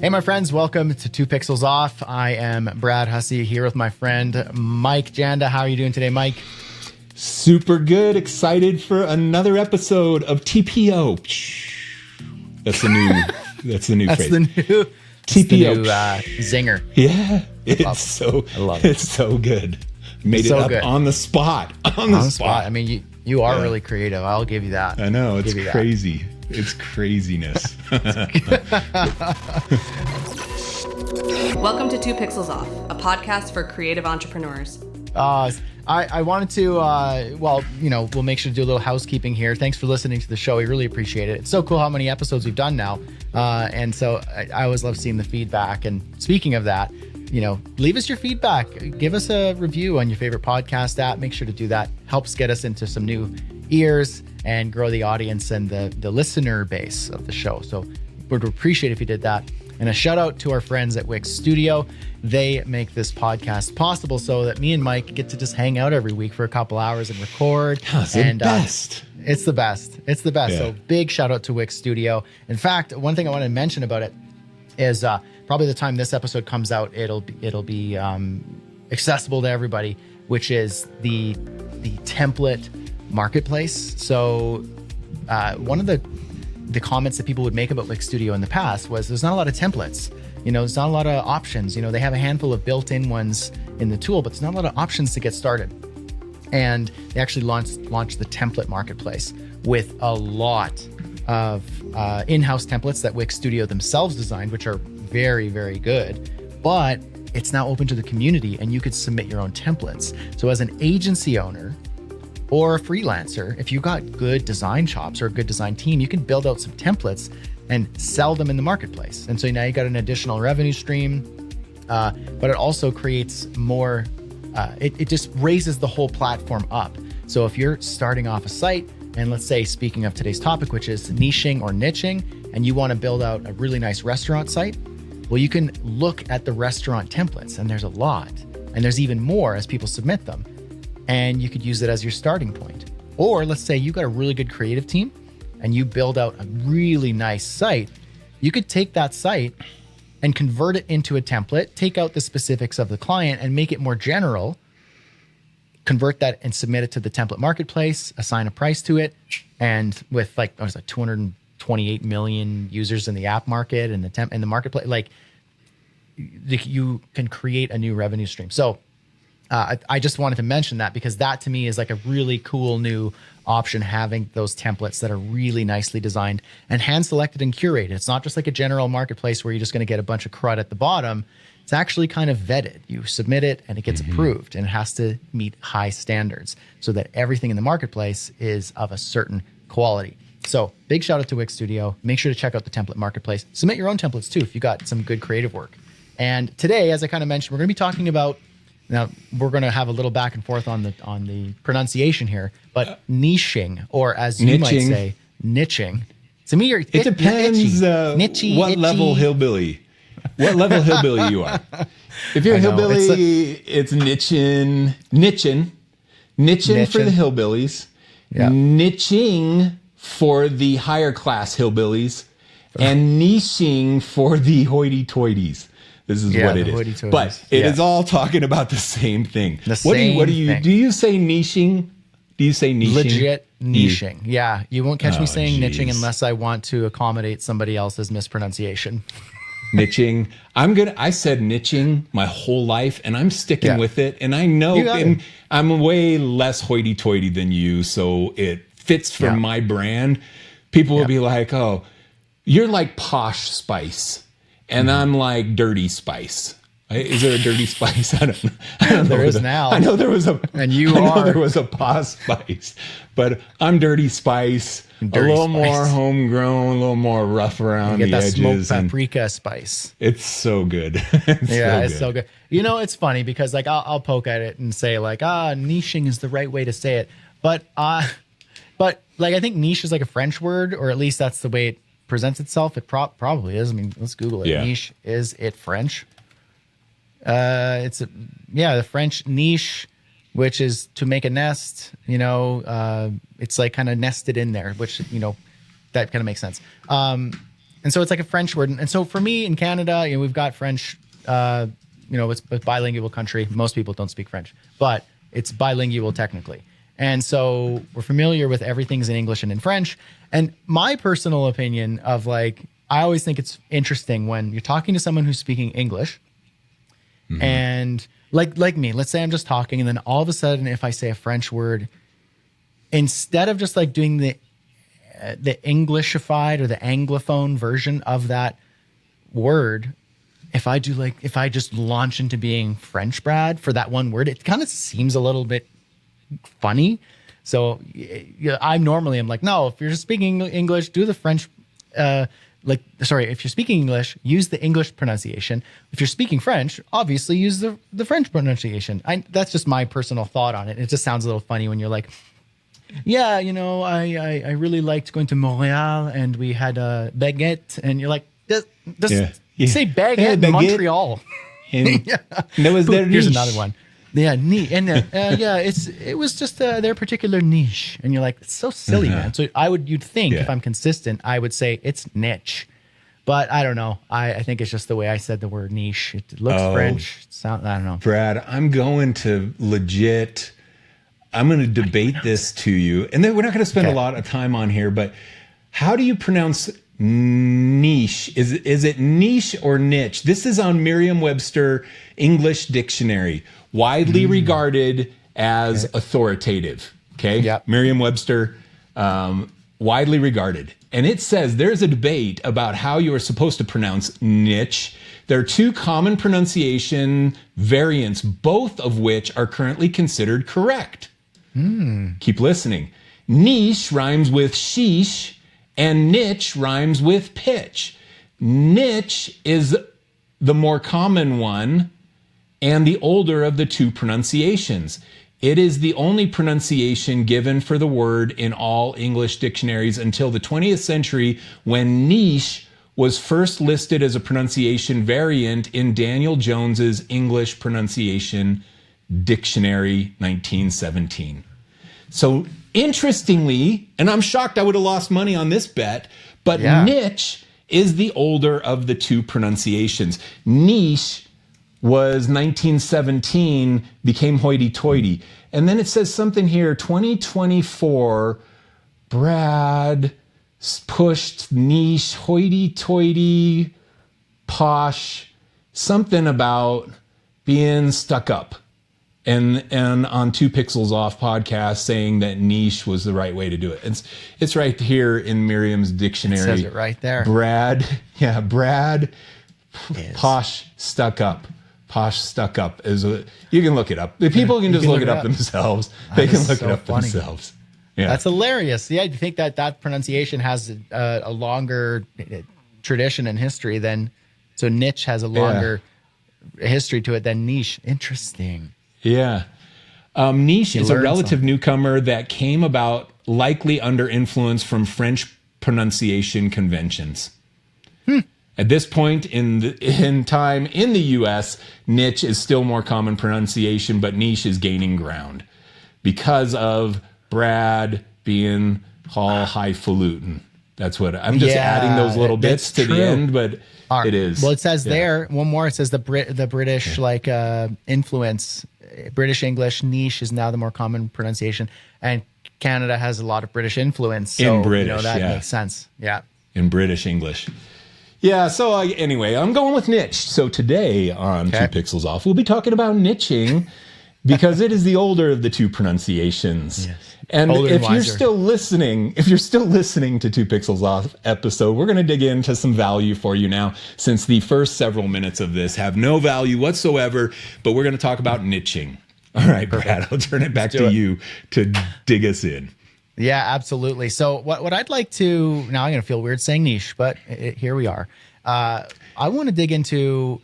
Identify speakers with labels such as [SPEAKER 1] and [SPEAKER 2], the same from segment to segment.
[SPEAKER 1] Hey, my friends, welcome to 2 Pixels Off. I am Brad Hussey here with my friend Mike Janda. How are you doing today, Mike?
[SPEAKER 2] Super good. Excited for another episode of TPO. That's the new. That's the new phrase.
[SPEAKER 1] That's the new
[SPEAKER 2] TPO.
[SPEAKER 1] Zinger.
[SPEAKER 2] Yeah, it's so good. Made it up good. On the spot. On the spot.
[SPEAKER 1] I mean, you are really creative. I'll give you that.
[SPEAKER 2] I know, it's crazy. It's craziness.
[SPEAKER 3] Welcome to 2 Pixels Off, a podcast for creative entrepreneurs.
[SPEAKER 1] I wanted to, we'll make sure to do a little housekeeping here. Thanks for listening to the show. We really appreciate it. It's so cool how many episodes we've done now. And so I always love seeing the feedback. And speaking of that, leave us your feedback. Give us a review on your favorite podcast app. Make sure to do that. Helps get us into some new ears and grow the audience and the listener base of the show. So we'd appreciate if you did that. And a shout out to our friends at Wix Studio. They make this podcast possible so that me and Mike get to just hang out every week for a couple hours and record.
[SPEAKER 2] It's the best.
[SPEAKER 1] It's the best. It's the best.
[SPEAKER 2] Yeah.
[SPEAKER 1] So big shout out to Wix Studio. In fact, one thing I want to mention about it is probably the time this episode comes out, it'll be accessible to everybody, which is the template marketplace. So one of the comments that people would make about Wix Studio in the past was there's not a lot of templates. There's not a lot of options. They have a handful of built-in ones in the tool, but there's not a lot of options to get started. And they actually launched the template marketplace with a lot of in-house templates that Wix Studio themselves designed, which are very, very good. But it's now open to the community and you could submit your own templates. So as an agency owner or a freelancer, if you've got good design chops or a good design team, you can build out some templates and sell them in the marketplace. And so now you got an additional revenue stream, but it also creates more, it just raises the whole platform up. So if you're starting off a site, and let's say, speaking of today's topic, which is niching or niching, and you want to build out a really nice restaurant site, well, you can look at the restaurant templates, and there's a lot, and there's even more as people submit them. And you could use it as your starting point. Or let's say you got a really good creative team and you build out a really nice site. You could take that site and convert it into a template, take out the specifics of the client and make it more general, convert that and submit it to the template marketplace, assign a price to it. And with 228 million users in the app market and in the marketplace, you can create a new revenue stream. So I just wanted to mention that because that to me is like a really cool new option, having those templates that are really nicely designed and hand selected and curated. It's not just like a general marketplace where you're just going to get a bunch of crud at the bottom. It's actually kind of vetted. You submit it and it gets approved, and it has to meet high standards so that everything in the marketplace is of a certain quality. So big shout out to Wix Studio. Make sure to check out the template marketplace. Submit your own templates too if you got some good creative work. And today, as I kind of mentioned, we're going to be talking about, now we're going to have a little back and forth on the pronunciation here, but niching, or as you might say, niching. To me, it
[SPEAKER 2] depends what level hillbilly. What level hillbilly you are. If you're a hillbilly, it's niching for the hillbillies, niching for the higher class hillbillies, and niching for the hoity-toities. This is what it is. But it is all talking about the same thing. What do you say niching? Do you say niching?
[SPEAKER 1] Legit niching. Yeah. You won't catch me saying niching unless I want to accommodate somebody else's mispronunciation.
[SPEAKER 2] Niching. I said niching my whole life and I'm sticking with it. And I know I'm way less hoity-toity than you, so it fits for my brand. People will be like, oh, you're like posh spice. And I'm like dirty spice. Is there a dirty spice? I don't know.
[SPEAKER 1] There is now.
[SPEAKER 2] I know there was a.
[SPEAKER 1] And you are.
[SPEAKER 2] There was a posh spice, but I'm dirty spice. A little more homegrown, a little more rough around the edges.
[SPEAKER 1] Get that smoked paprika spice.
[SPEAKER 2] It's so good.
[SPEAKER 1] It's so good. It's funny because I'll poke at it and say niching is the right way to say it, but I think niche is like a French word, or at least that's the way it presents itself. It probably is. I mean, let's Google it. Niche, is it French? The French niche, which is to make a nest. It's like kind of nested in there, which that kind of makes sense. And And so it's like a French word. And so for me in Canada, we've got French, it's a bilingual country. Most people don't speak French, but it's bilingual technically. And so we're familiar with everything's in English and in French. And my personal opinion of I always think it's interesting when you're talking to someone who's speaking English and like me, let's say I'm just talking, and then all of a sudden, if I say a French word, instead of just doing the Englishified or the Anglophone version of that word, if I just launch into being French, Brad, for that one word, it kind of seems a little bit funny. So I'm like, no, if you're speaking English, do the French, if you're speaking English, use the English pronunciation. If you're speaking French, obviously use the French pronunciation. That's just my personal thought on it. It just sounds a little funny when you're like, yeah, I really liked going to Montreal and we had a baguette, and you're like, just say baguette in Montreal.
[SPEAKER 2] And that was their niche.
[SPEAKER 1] Here's another one. Yeah, niche. And it was just their particular niche. And you're like, it's so silly, man. So you'd think if I'm consistent, I would say it's niche. But I don't know. I think it's just the way I said the word niche. It looks French. I don't know.
[SPEAKER 2] Brad, I'm going to debate this to you. And then we're not going to spend a lot of time on here, but how do you pronounce niche? Is it niche or niche? This is on Merriam-Webster English Dictionary, widely regarded as authoritative. Okay.
[SPEAKER 1] Yep.
[SPEAKER 2] Merriam-Webster, widely regarded. And it says there's a debate about how you are supposed to pronounce niche. There are two common pronunciation variants, both of which are currently considered correct. Keep listening. Niche rhymes with sheesh, and niche rhymes with pitch. Niche is the more common one and the older of the two pronunciations. It is the only pronunciation given for the word in all English dictionaries until the 20th century, when niche was first listed as a pronunciation variant in Daniel Jones's English Pronunciation Dictionary, 1917. So interestingly, and I'm shocked I would have lost money on this bet, but niche is the older of the two pronunciations. Niche was 1917, became hoity-toity. And then it says something here, 2024, Brad pushed niche, hoity-toity, posh, something about being stuck up. And on 2 Pixels Off podcast saying that niche was the right way to do it. It's right here in Merriam's dictionary.
[SPEAKER 1] It says it right there.
[SPEAKER 2] Brad, posh stuck up. Posh stuck up you can look it up. The people can just look it up themselves. They can look it up themselves. Yeah.
[SPEAKER 1] That's hilarious. Yeah, I think that pronunciation has a longer tradition and history so niche has a longer history to it than niche. Interesting.
[SPEAKER 2] Yeah. Niche is a relative newcomer that came about likely under influence from French pronunciation conventions. At this point in time in the U.S., niche is still more common pronunciation, but niche is gaining ground because of Brad being all highfalutin. That's what I'm just adding those little bits to the end, but it is.
[SPEAKER 1] Well, it says there one more. It says the British influence. British English niche is now the more common pronunciation, and Canada has a lot of British influence. So,
[SPEAKER 2] in British,
[SPEAKER 1] that makes sense. Yeah.
[SPEAKER 2] In British English. Yeah. So anyway, I'm going with niche. So today on 2 Pixels Off, we'll be talking about niching because it is the older of the two pronunciations. Yes. And if you're still listening to 2 Pixels Off episode, we're going to dig into some value for you now, since the first several minutes of this have no value whatsoever, but we're going to talk about niching. All right, Brad, I'll turn it back to you to dig us in.
[SPEAKER 1] Yeah, absolutely. So what I'd like to, now I'm going to feel weird saying niche, but here we are. I want to dig into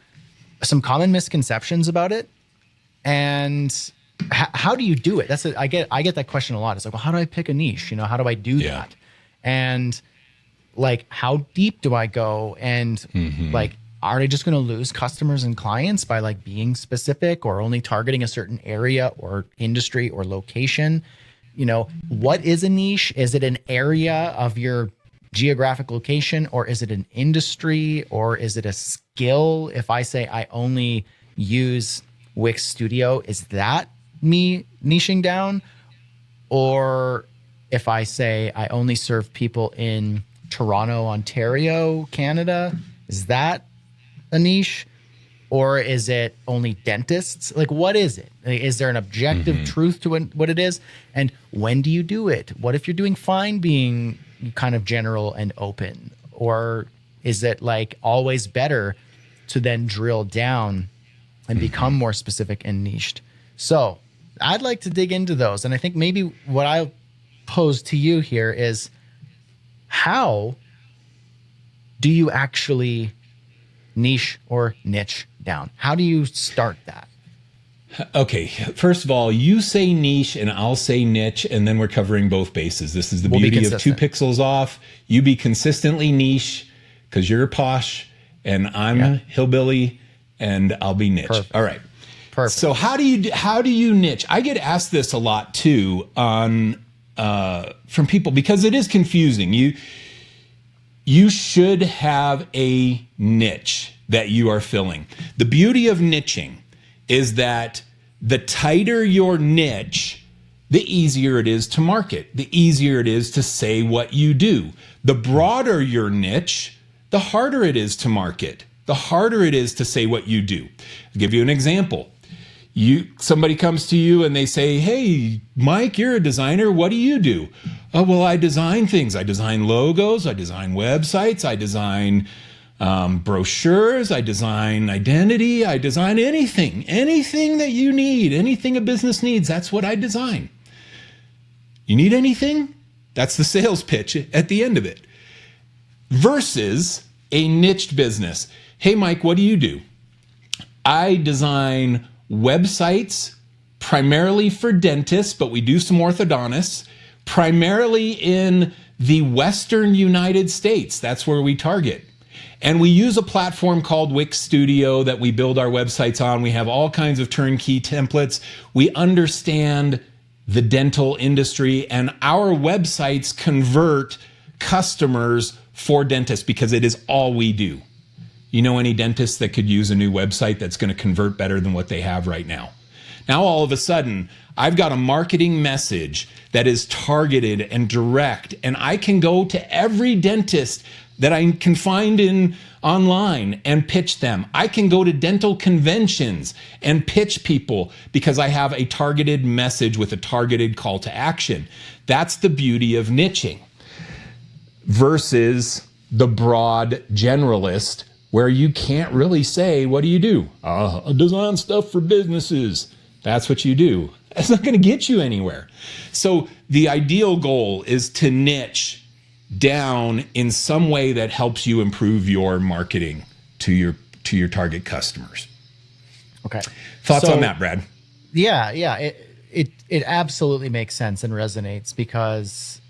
[SPEAKER 1] some common misconceptions about it, and how do you do it? I get that question a lot. It's like, well, how do I pick a niche? How do I do that? And how deep do I go? And are they just going to lose customers and clients by being specific or only targeting a certain area or industry or location? What is a niche? Is it an area of your geographic location, or is it an industry, or is it a skill? If I say I only use Wix Studio, is that me niching down? Or if I say I only serve people in Toronto, Ontario, Canada, is that a niche? Or is it only dentists? Like, what is it? Like, is there an objective truth to what it is? And when do you do it? What if you're doing fine being kind of general and open? Or is it like always better to then drill down and become more specific and niched? So I'd like to dig into those. And I think maybe what I'll pose to you here is, how do you actually niche or niche down? How do you start that?
[SPEAKER 2] Okay, first of all, you say niche and I'll say niche, and then we're covering both bases. This is the beauty of 2 pixels off. You be consistently niche because you're posh and I'm hillbilly, and I'll be niche.
[SPEAKER 1] Perfect.
[SPEAKER 2] All right.
[SPEAKER 1] Perfect.
[SPEAKER 2] So how do you niche? I get asked this a lot too from people, because it is confusing. You should have a niche that you are filling. The beauty of niching is that the tighter your niche, the easier it is to market, the easier it is to say what you do. The broader your niche, the harder it is to market, the harder it is to say what you do. I'll give you an example. Somebody comes to you and they say, "Hey, Mike, you're a designer. What do you do?" "Oh, well, I design things. I design logos. I design websites. I design brochures. I design identity. I design anything that you need, anything a business needs. That's what I design." You need anything? That's the sales pitch at the end of it. Versus a niched business. "Hey, Mike, what do you do?" "I design websites primarily for dentists, but we do some orthodontists, primarily in the Western United States. That's where we target. And we use a platform called Wix Studio that we build our websites on. We have all kinds of turnkey templates. We understand the dental industry, and our websites convert customers for dentists because it is all we do." You know any dentists that could use a new website that's going to convert better than what they have right now? Now, all of a sudden, I've got a marketing message that is targeted and direct, and I can go to every dentist that I can find online and pitch them. I can go to dental conventions and pitch people because I have a targeted message with a targeted call to action. That's the beauty of niching versus the broad generalist, where you can't really say, "What do you do?" "I design stuff for businesses." That's what you do. That's not going to get you anywhere. So the ideal goal is to niche down in some way that helps you improve your marketing to your target customers.
[SPEAKER 1] Okay.
[SPEAKER 2] Thoughts on that, Brad?
[SPEAKER 1] Yeah. It absolutely makes sense and resonates, because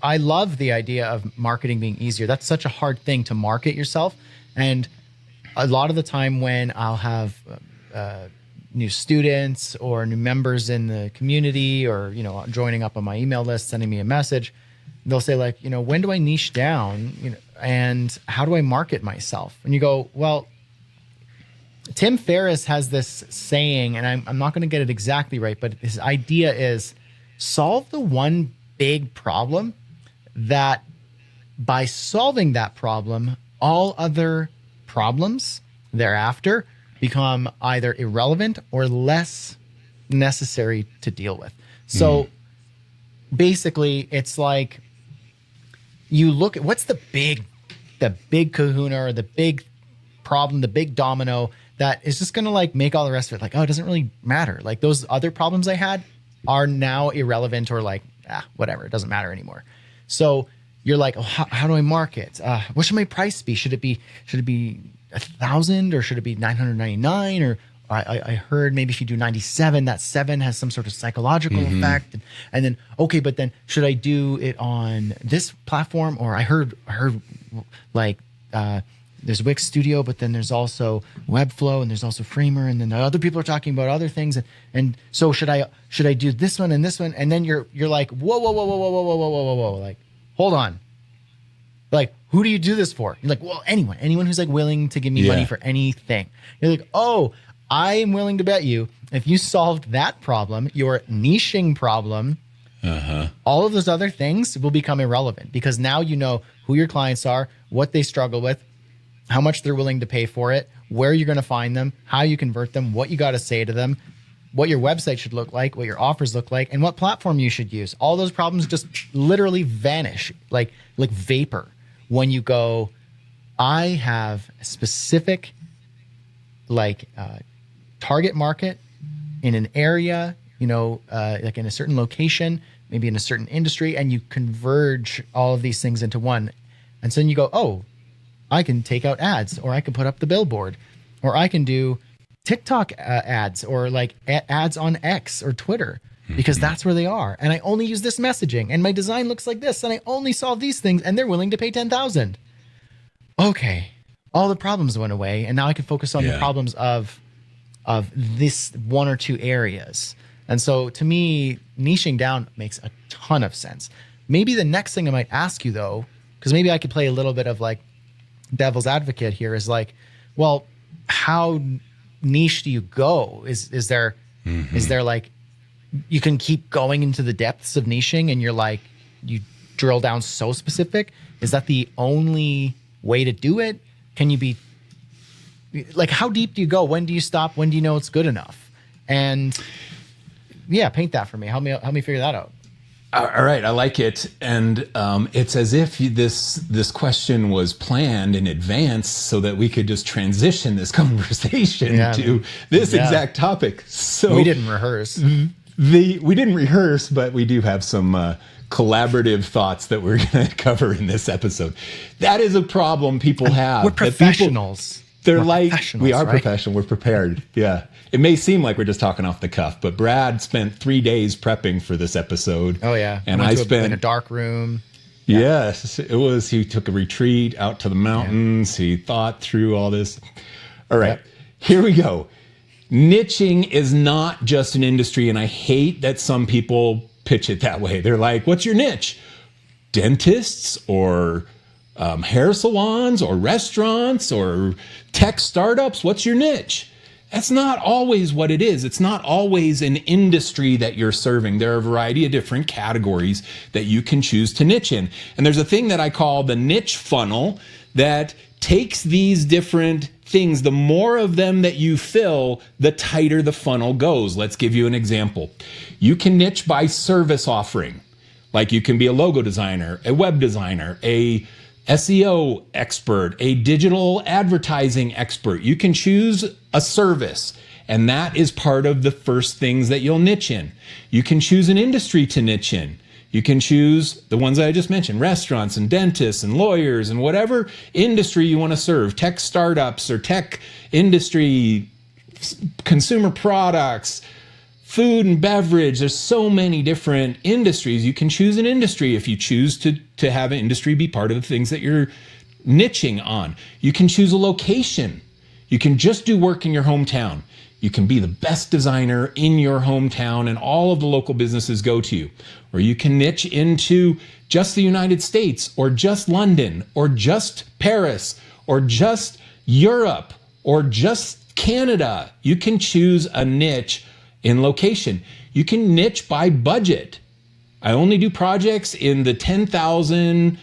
[SPEAKER 1] I love the idea of marketing being easier. That's such a hard thing to market yourself. And a lot of the time when I'll have new students or new members in the community, or, joining up on my email list, sending me a message, they'll say like, "When do I niche down? And how do I market myself?" And you go, well, Tim Ferriss has this saying, and I'm not going to get it exactly right, but his idea is solve the one big problem that by solving that problem, all other problems thereafter become either irrelevant or less necessary to deal with. So basically it's like, you look at what's the big kahuna, or the big problem, the big domino that is just going to like make all the rest of it like, oh, it doesn't really matter. Like those other problems I had are now irrelevant, or like, whatever, it doesn't matter anymore. So you're like, oh, how do I market? What should my price be? Should it be 1,000, or should it be 999? Or I heard maybe if you do 97, that 7 has some sort of psychological effect. And then, okay, but then should I do it on this platform? Or I heard like, there's Wix Studio, but then there's also Webflow, and there's also Framer, and then other people are talking about other things. And so should I do this one and this one? And then you're like, whoa, like, hold on. Like, who do you do this for? You're like, well, anyone who's like willing to give me money for anything. You're like, oh, I am willing to bet you if you solved that problem, your niching problem, all of those other things will become irrelevant, because now you know who your clients are, what they struggle with, how much they're willing to pay for it, where you're going to find them, how you convert them, what you got to say to them, what your website should look like, what your offers look like, and what platform you should use. All those problems just literally vanish like vapor when you go, I have a specific target market in an area, like in a certain location, maybe in a certain industry, and you converge all of these things into one. And so then you go, oh, I can take out ads, or I can put up the billboard, or I can do TikTok ads, or like ads on X or Twitter, because that's where they are. And I only use this messaging, and my design looks like this, and I only solve these things, and they're willing to pay $10,000. Okay, all the problems went away, and now I can focus on the problems of this one or two areas. And so to me, niching down makes a ton of sense. Maybe the next thing I might ask you, though, because maybe I could play a little bit of like devil's advocate here, is like, well, how niche do you go? Is there like, you can keep going into the depths of niching and you're like, you drill down so specific? Is that the only way to do it? Can you be like, how deep do you go? When do you stop? When do you know it's good enough? And paint that for me. Help me figure that out.
[SPEAKER 2] All right, I like it, and it's as if this question was planned in advance so that we could just transition this conversation to this exact topic. So
[SPEAKER 1] we didn't rehearse.
[SPEAKER 2] We didn't rehearse, but we do have some collaborative thoughts that we're going to cover in this episode. That is a problem people have.
[SPEAKER 1] We're professionals.
[SPEAKER 2] We are professional. We're prepared. Yeah. It may seem like we're just talking off the cuff, but Brad spent 3 days prepping for this episode.
[SPEAKER 1] Oh yeah.
[SPEAKER 2] And I spent
[SPEAKER 1] in a dark room.
[SPEAKER 2] Yes, it was. He took a retreat out to the mountains. He thought through all this. All right, here we go. Niching is not just an industry, and I hate that some people pitch it that way. They're like, what's your niche? Dentists or hair salons or restaurants or tech startups? What's your niche? That's not always what it is. It's not always an industry that you're serving. There are a variety of different categories that you can choose to niche in. And there's a thing that I call the niche funnel that takes these different things. The more of them that you fill, the tighter the funnel goes. Let's give you an example. You can niche by service offering. Like you can be a logo designer, a web designer, a SEO expert, a digital advertising expert. You can choose a service, and that is part of the first things that you'll niche in. You can choose an industry to niche in. You can choose the ones that I just mentioned, restaurants and dentists and lawyers and whatever industry you want to serve, tech startups or tech industry, consumer products, food and beverage. There's so many different industries. You can choose an industry if you choose to have an industry be part of the things that you're niching on. You can choose a location. You can just do work in your hometown. You can be the best designer in your hometown and all of the local businesses go to you. Or you can niche into just the United States or just London or just Paris or just Europe or just Canada. You can choose a niche in location. You can niche by budget. I only do projects in the $8,000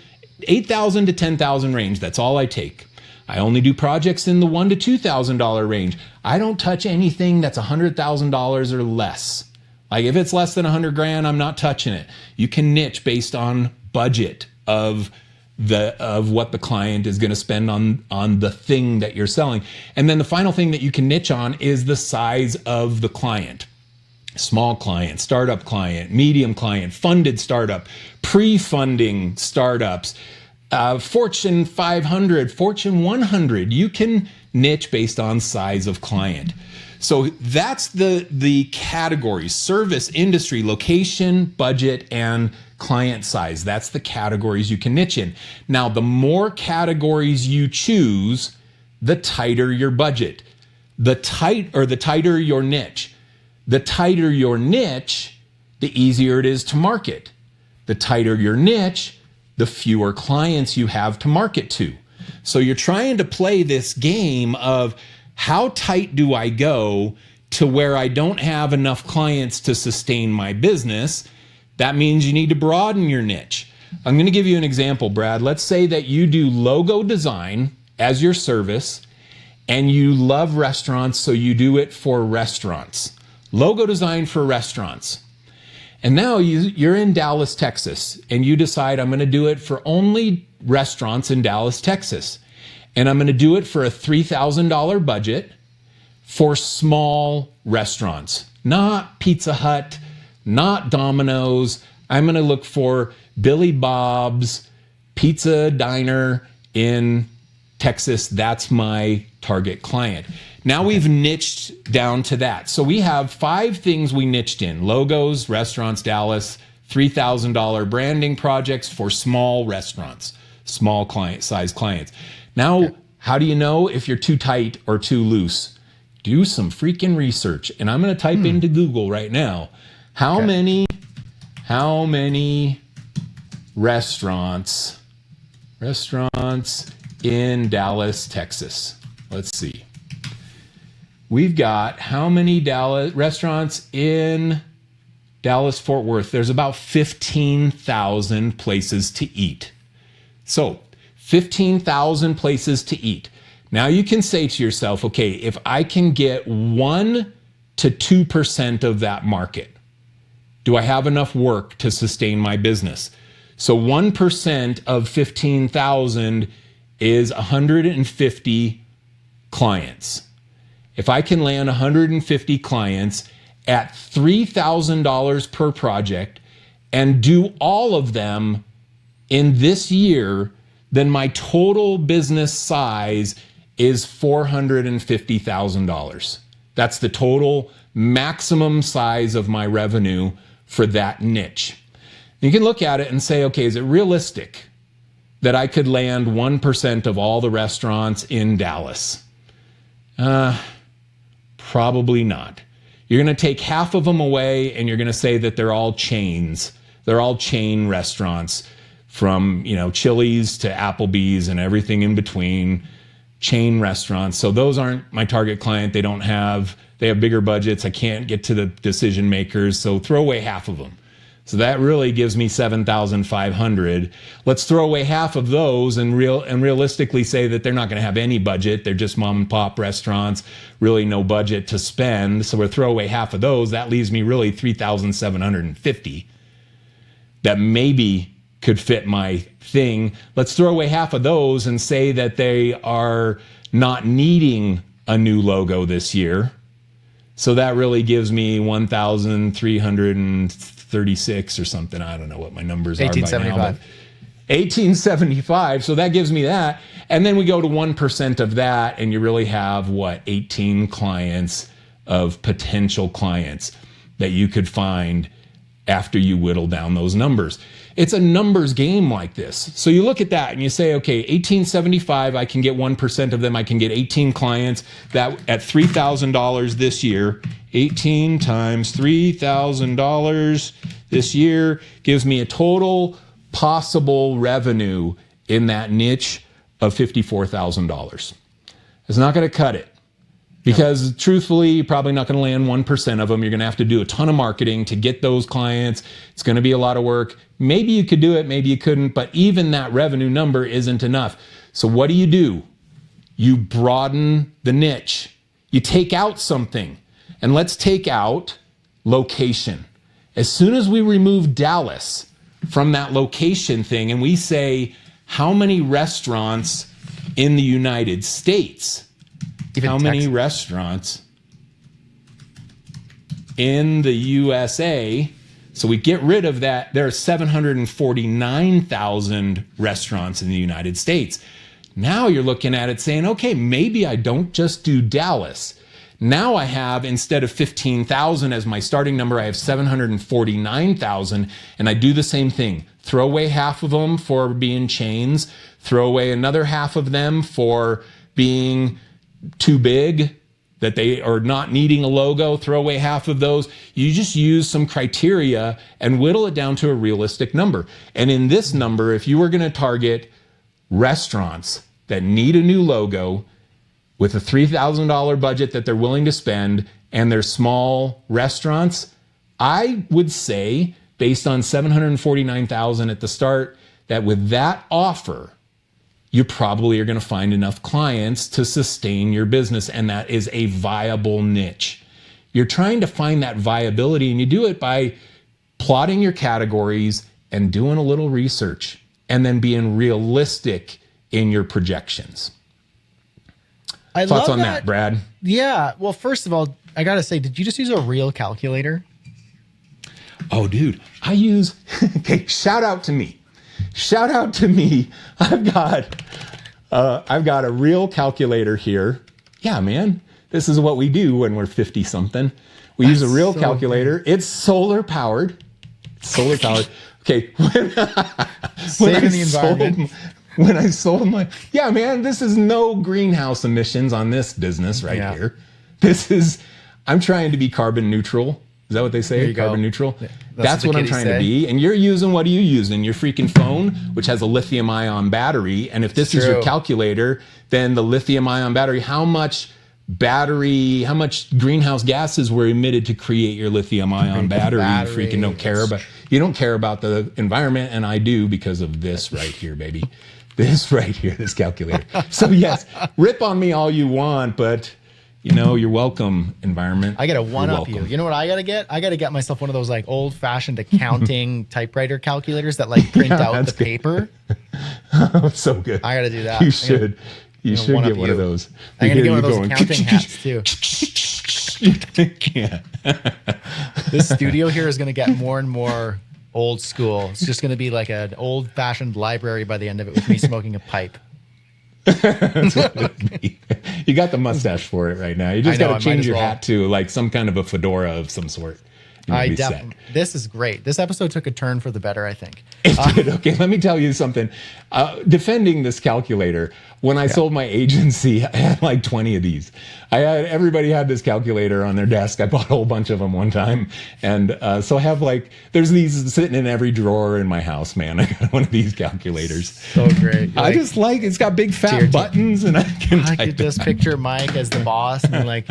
[SPEAKER 2] to $10,000 range. That's all I take. I only do projects in the $1,000 to $2,000 range. I don't touch anything that's $100,000 or less. Like if it's less than $100,000, I'm not touching it. You can niche based on budget of what the client is going to spend on the thing that you're selling. And then the final thing that you can niche on is the size of the client. Small client, startup client, medium client, funded startup, pre-funding startups, Fortune 500, Fortune 100. You can niche based on size of client. So that's the categories: service, industry, location, budget, and client size. That's the categories you can niche in. Now, the more categories you choose, the tighter your budget, the tighter your niche. The tighter your niche, the easier it is to market. The tighter your niche, the fewer clients you have to market to. So you're trying to play this game of how tight do I go to where I don't have enough clients to sustain my business. That means you need to broaden your niche. I'm going to give you an example, Brad. Let's say that you do logo design as your service and you love restaurants, so you do it for restaurants. Logo design for restaurants. And now you're in Dallas, Texas, and you decide I'm going to do it for only restaurants in Dallas, Texas. And I'm going to do it for a $3,000 budget for small restaurants, not Pizza Hut, not Domino's. I'm going to look for Billy Bob's Pizza Diner in Texas. That's my target client. Now we've niched down to that. So we have 5 things we niched in: logos, restaurants, Dallas, $3,000 branding projects for small restaurants, small client size clients. Now, how do you know if you're too tight or too loose? Do some freaking research. And I'm going to type into Google right now, how many restaurants in Dallas, Texas? Let's see. We've got how many Dallas restaurants in Dallas, Fort Worth? There's about 15,000 places to eat. So 15,000 places to eat. Now you can say to yourself, okay, if I can get 1 to 2% of that market, do I have enough work to sustain my business? So 1% of 15,000 is 150 clients. If I can land 150 clients at $3,000 per project and do all of them in this year, then my total business size is $450,000. That's the total maximum size of my revenue for that niche. You can look at it and say, okay, is it realistic that I could land 1% of all the restaurants in Dallas? Probably not. You're going to take half of them away and you're going to say that they're all chains. They're all chain restaurants, from, Chili's to Applebee's and everything in between, chain restaurants. So those aren't my target client. They have bigger budgets. I can't get to the decision makers. So throw away half of them. So that really gives me 7,500. Let's throw away half of those and realistically say that they're not going to have any budget. They're just mom and pop restaurants, really no budget to spend. So we'll throw away half of those. That leaves me really 3,750 that maybe could fit my thing. Let's throw away half of those and say that they are not needing a new logo this year. So that really gives me 1,336 or something. I don't know what my numbers are by now. 1875. So that gives me that. And then we go to 1% of that, and you really have 18 clients of potential clients that you could find after you whittle down those numbers. It's a numbers game like this. So you look at that and you say, okay, 1875, I can get 1% of them. I can get 18 clients that at $3,000 this year. 18 times $3,000 this year gives me a total possible revenue in that niche of $54,000. It's not going to cut it. Because truthfully, you're probably not going to land 1% of them. You're going to have to do a ton of marketing to get those clients. It's going to be a lot of work. Maybe you could do it, maybe you couldn't, but even that revenue number isn't enough. So what do? You broaden the niche. You take out something. And let's take out location. As soon as we remove Dallas from that location thing and we say, how many restaurants in the United States? How many restaurants in the USA? So we get rid of that. There are 749,000 restaurants in the United States. Now you're looking at it saying, okay, maybe I don't just do Dallas. Now I have, instead of 15,000 as my starting number, I have 749,000, and I do the same thing. Throw away half of them for being chains. Throw away another half of them for being too big that they are not needing a logo, throw away half of those. You just use some criteria and whittle it down to a realistic number. And in this number, if you were going to target restaurants that need a new logo with a $3,000 budget that they're willing to spend, and they're small restaurants, I would say, based on $749,000 at the start, that with that offer, you probably are going to find enough clients to sustain your business, and that is a viable niche. You're trying to find that viability, and you do it by plotting your categories and doing a little research, and then being realistic in your projections. Thoughts on that, Brad?
[SPEAKER 1] Yeah. Well, first of all, I got to say, did you just use a real calculator?
[SPEAKER 2] Oh, dude, I use, okay, shout out to me. Shout out to me. I've got a real calculator here. Yeah, man, this is what we do when we're 50 something. We use a real calculator. Good. It's solar powered. Okay.
[SPEAKER 1] Saving the environment.
[SPEAKER 2] When I sold my, yeah, man, this is no greenhouse emissions on this business here. I'm trying to be carbon neutral. Is that what they say? Carbon neutral? Yeah, that's what I'm trying to be. And you're using, what are you using? Your freaking phone, which has a lithium ion battery. And if this is your calculator, then the lithium ion battery, how much greenhouse gases were emitted to create your lithium ion battery? You freaking don't care about, you don't care about the environment. And I do, because of this right here, baby. This right here, this calculator. So yes, rip on me all you want, but you're welcome, environment.
[SPEAKER 1] I got to one-up you. You know what I got to get? I got to get myself one of those like old-fashioned accounting typewriter calculators that like print out the paper.
[SPEAKER 2] Oh, so good.
[SPEAKER 1] I got to do that.
[SPEAKER 2] You should. You should get one of those.
[SPEAKER 1] I'm going to get one of those accounting hats too.
[SPEAKER 2] Yeah.
[SPEAKER 1] This studio here is going to get more and more old school. It's just going to be like an old-fashioned library by the end of it with me smoking a pipe.
[SPEAKER 2] That's what it'd be. You got the mustache for it right now. You just got to change your hat to like some kind of a fedora of some sort.
[SPEAKER 1] This is great. This episode took a turn for the better, I think.
[SPEAKER 2] It did. Okay, let me tell you something. Defending this calculator, when I sold my agency, I had like 20 of these. Everybody had this calculator on their desk. I bought a whole bunch of them one time. And so I have there's these sitting in every drawer in my house, man. I got one of these calculators.
[SPEAKER 1] So great.
[SPEAKER 2] I just it's got big fat buttons, and I
[SPEAKER 1] could just picture Mike as the boss and like,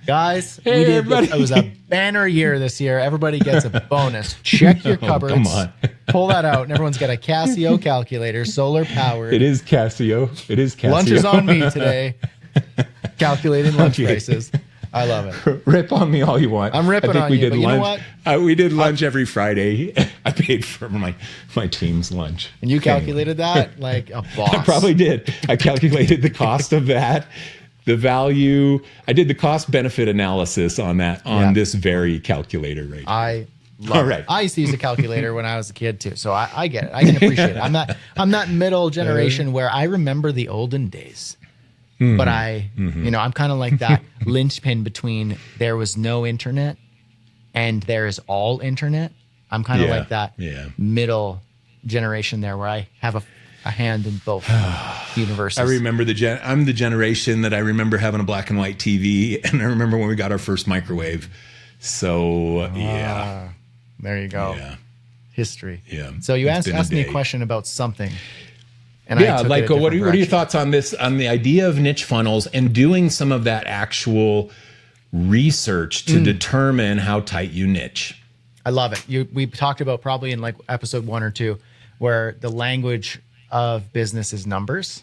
[SPEAKER 1] guys, it was a banner year this year. Everybody gets a bonus. Check your cupboards.
[SPEAKER 2] Come on.
[SPEAKER 1] Pull that out, and everyone's got a Casio calculator, solar powered.
[SPEAKER 2] It is Casio.
[SPEAKER 1] Lunch is on me today. Calculating lunch prices. I love it.
[SPEAKER 2] Rip on me all you want.
[SPEAKER 1] I'm ripping on you, but you know what?
[SPEAKER 2] We did lunch every Friday. I paid for my team's lunch.
[SPEAKER 1] And you calculated that like a boss.
[SPEAKER 2] I probably did. I calculated the cost of that, the value. I did the cost benefit analysis on that this very calculator right now. I used to use a calculator when I was a kid too, so I get it. I can appreciate it. I'm that middle generation where I remember the olden days, but I'm kind of like that linchpin between there was no internet and there is all internet. I'm kind of like that middle generation there, where I have a hand in both universes. I remember I'm the generation that I remember having a black and white TV, and I remember when we got our first microwave. So
[SPEAKER 1] there you go.
[SPEAKER 2] Yeah.
[SPEAKER 1] History.
[SPEAKER 2] Yeah.
[SPEAKER 1] So you asked me a question about something. And
[SPEAKER 2] what are your thoughts on this, on the idea of niche funnels and doing some of that actual research to determine how tight you niche?
[SPEAKER 1] I love it. We talked about probably in like episode 1 or 2, where the language of business is numbers.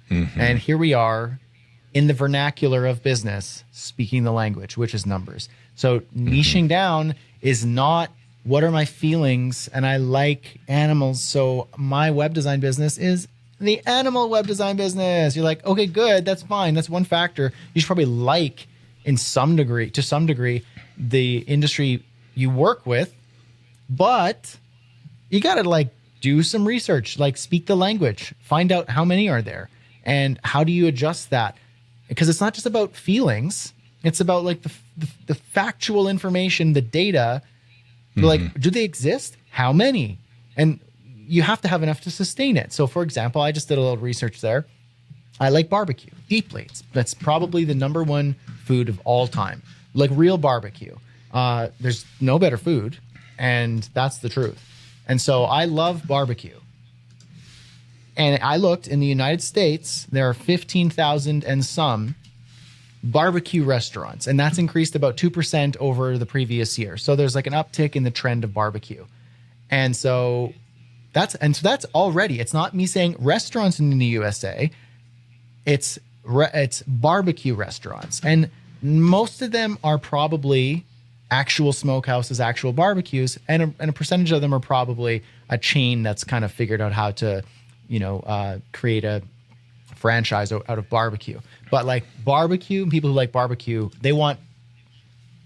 [SPEAKER 1] And here we are in the vernacular of business, speaking the language, which is numbers. So niching down is not, what are my feelings? And I like animals, so my web design business is the animal web design business. You're like, okay, good. That's fine. That's one factor. You should probably like to some degree, the industry you work with, but you got to like do some research, like speak the language, find out how many are there and how do you adjust that? Because it's not just about feelings. It's about like the factual information, the data. Like, do they exist? How many? And you have to have enough to sustain it. So for example, I just did a little research there. I like barbecue deeply. That's probably the number one food of all time. Like real barbecue. There's no better food, and that's the truth. And so I love barbecue. And I looked in the United States, there are 15,000 and some barbecue restaurants, and that's increased about 2% over the previous year. So there's like an uptick in the trend of barbecue. And so that's already, it's not me saying restaurants in the USA, it's barbecue restaurants. And most of them are probably actual smokehouses, actual barbecues, and a percentage of them are probably a chain that's kind of figured out how to, create a franchise out of barbecue. But like barbecue, people who like barbecue, they want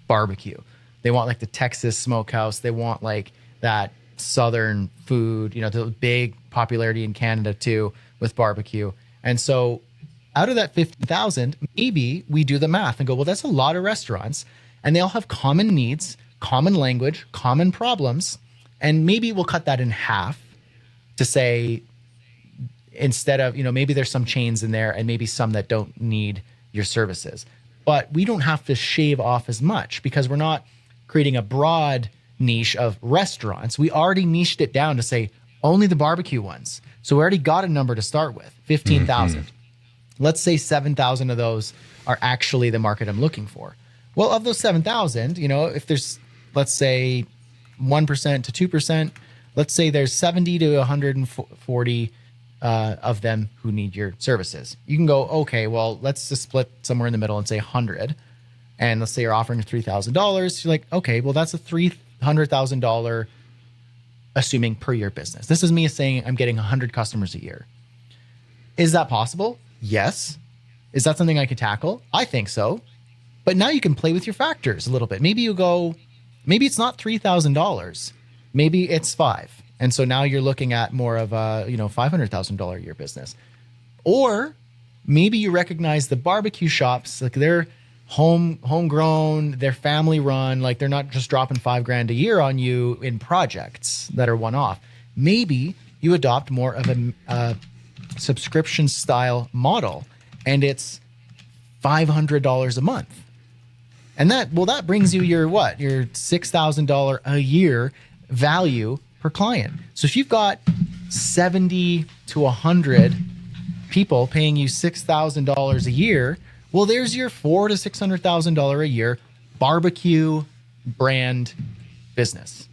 [SPEAKER 1] barbecue. They want like the Texas smokehouse. They want like that Southern food, the big popularity in Canada too with barbecue. And so out of that 50,000, maybe we do the math and go, well, that's a lot of restaurants and they all have common needs, common language, common problems. And maybe we'll cut that in half to say, instead of, maybe there's some chains in there and maybe some that don't need your services, but we don't have to shave off as much because we're not creating a broad niche of restaurants. We already niched it down to say only the barbecue ones. So we already got a number to start with, 15,000. Let's say 7,000 of those are actually the market I'm looking for. Well, of those 7,000, if there's, let's say 1% to 2%, let's say there's 70 to 140 of them who need your services. You can go, okay, well, let's just split somewhere in the middle and say 100. And let's say you're offering $3,000. You're like, okay, well, that's a $300,000 assuming per year business. This is me saying I'm getting 100 customers a year. Is that possible? Yes. Is that something I could tackle? I think so. But now you can play with your factors a little bit. Maybe you go, maybe it's not $3,000. Maybe it's $5,000. And so now you're looking at more of a, $500,000 a year business. Or maybe you recognize the barbecue shops, like they're homegrown, they're family run, like they're not just dropping $5,000 a year on you in projects that are one-off. Maybe you adopt more of a subscription style model and it's $500 a month. And that brings you your $6,000 a year value per client. So if you've got 70 to 100 people paying you $6,000 a year, well, there's your $400,000 to $600,000 a year barbecue brand business.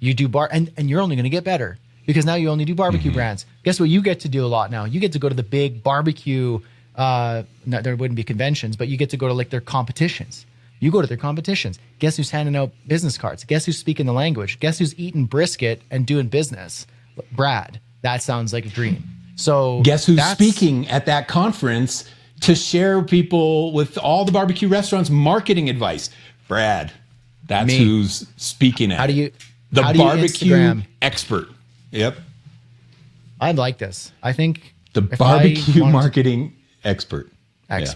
[SPEAKER 1] You do and you're only going to get better because now you only do barbecue brands. Guess what you get to do a lot now? You get to go to the big barbecue, there wouldn't be conventions, but you get to go to like their competitions. You go to their competitions. Guess who's handing out business cards? Guess who's speaking the language? Guess who's eating brisket and doing business? Brad. That sounds like a dream. So
[SPEAKER 2] guess who's speaking at that conference to share people with all the barbecue restaurants marketing advice? Brad. That's who's speaking at the barbecue expert. Yep.
[SPEAKER 1] I like this. I think
[SPEAKER 2] the barbecue marketing expert.
[SPEAKER 1] Yeah.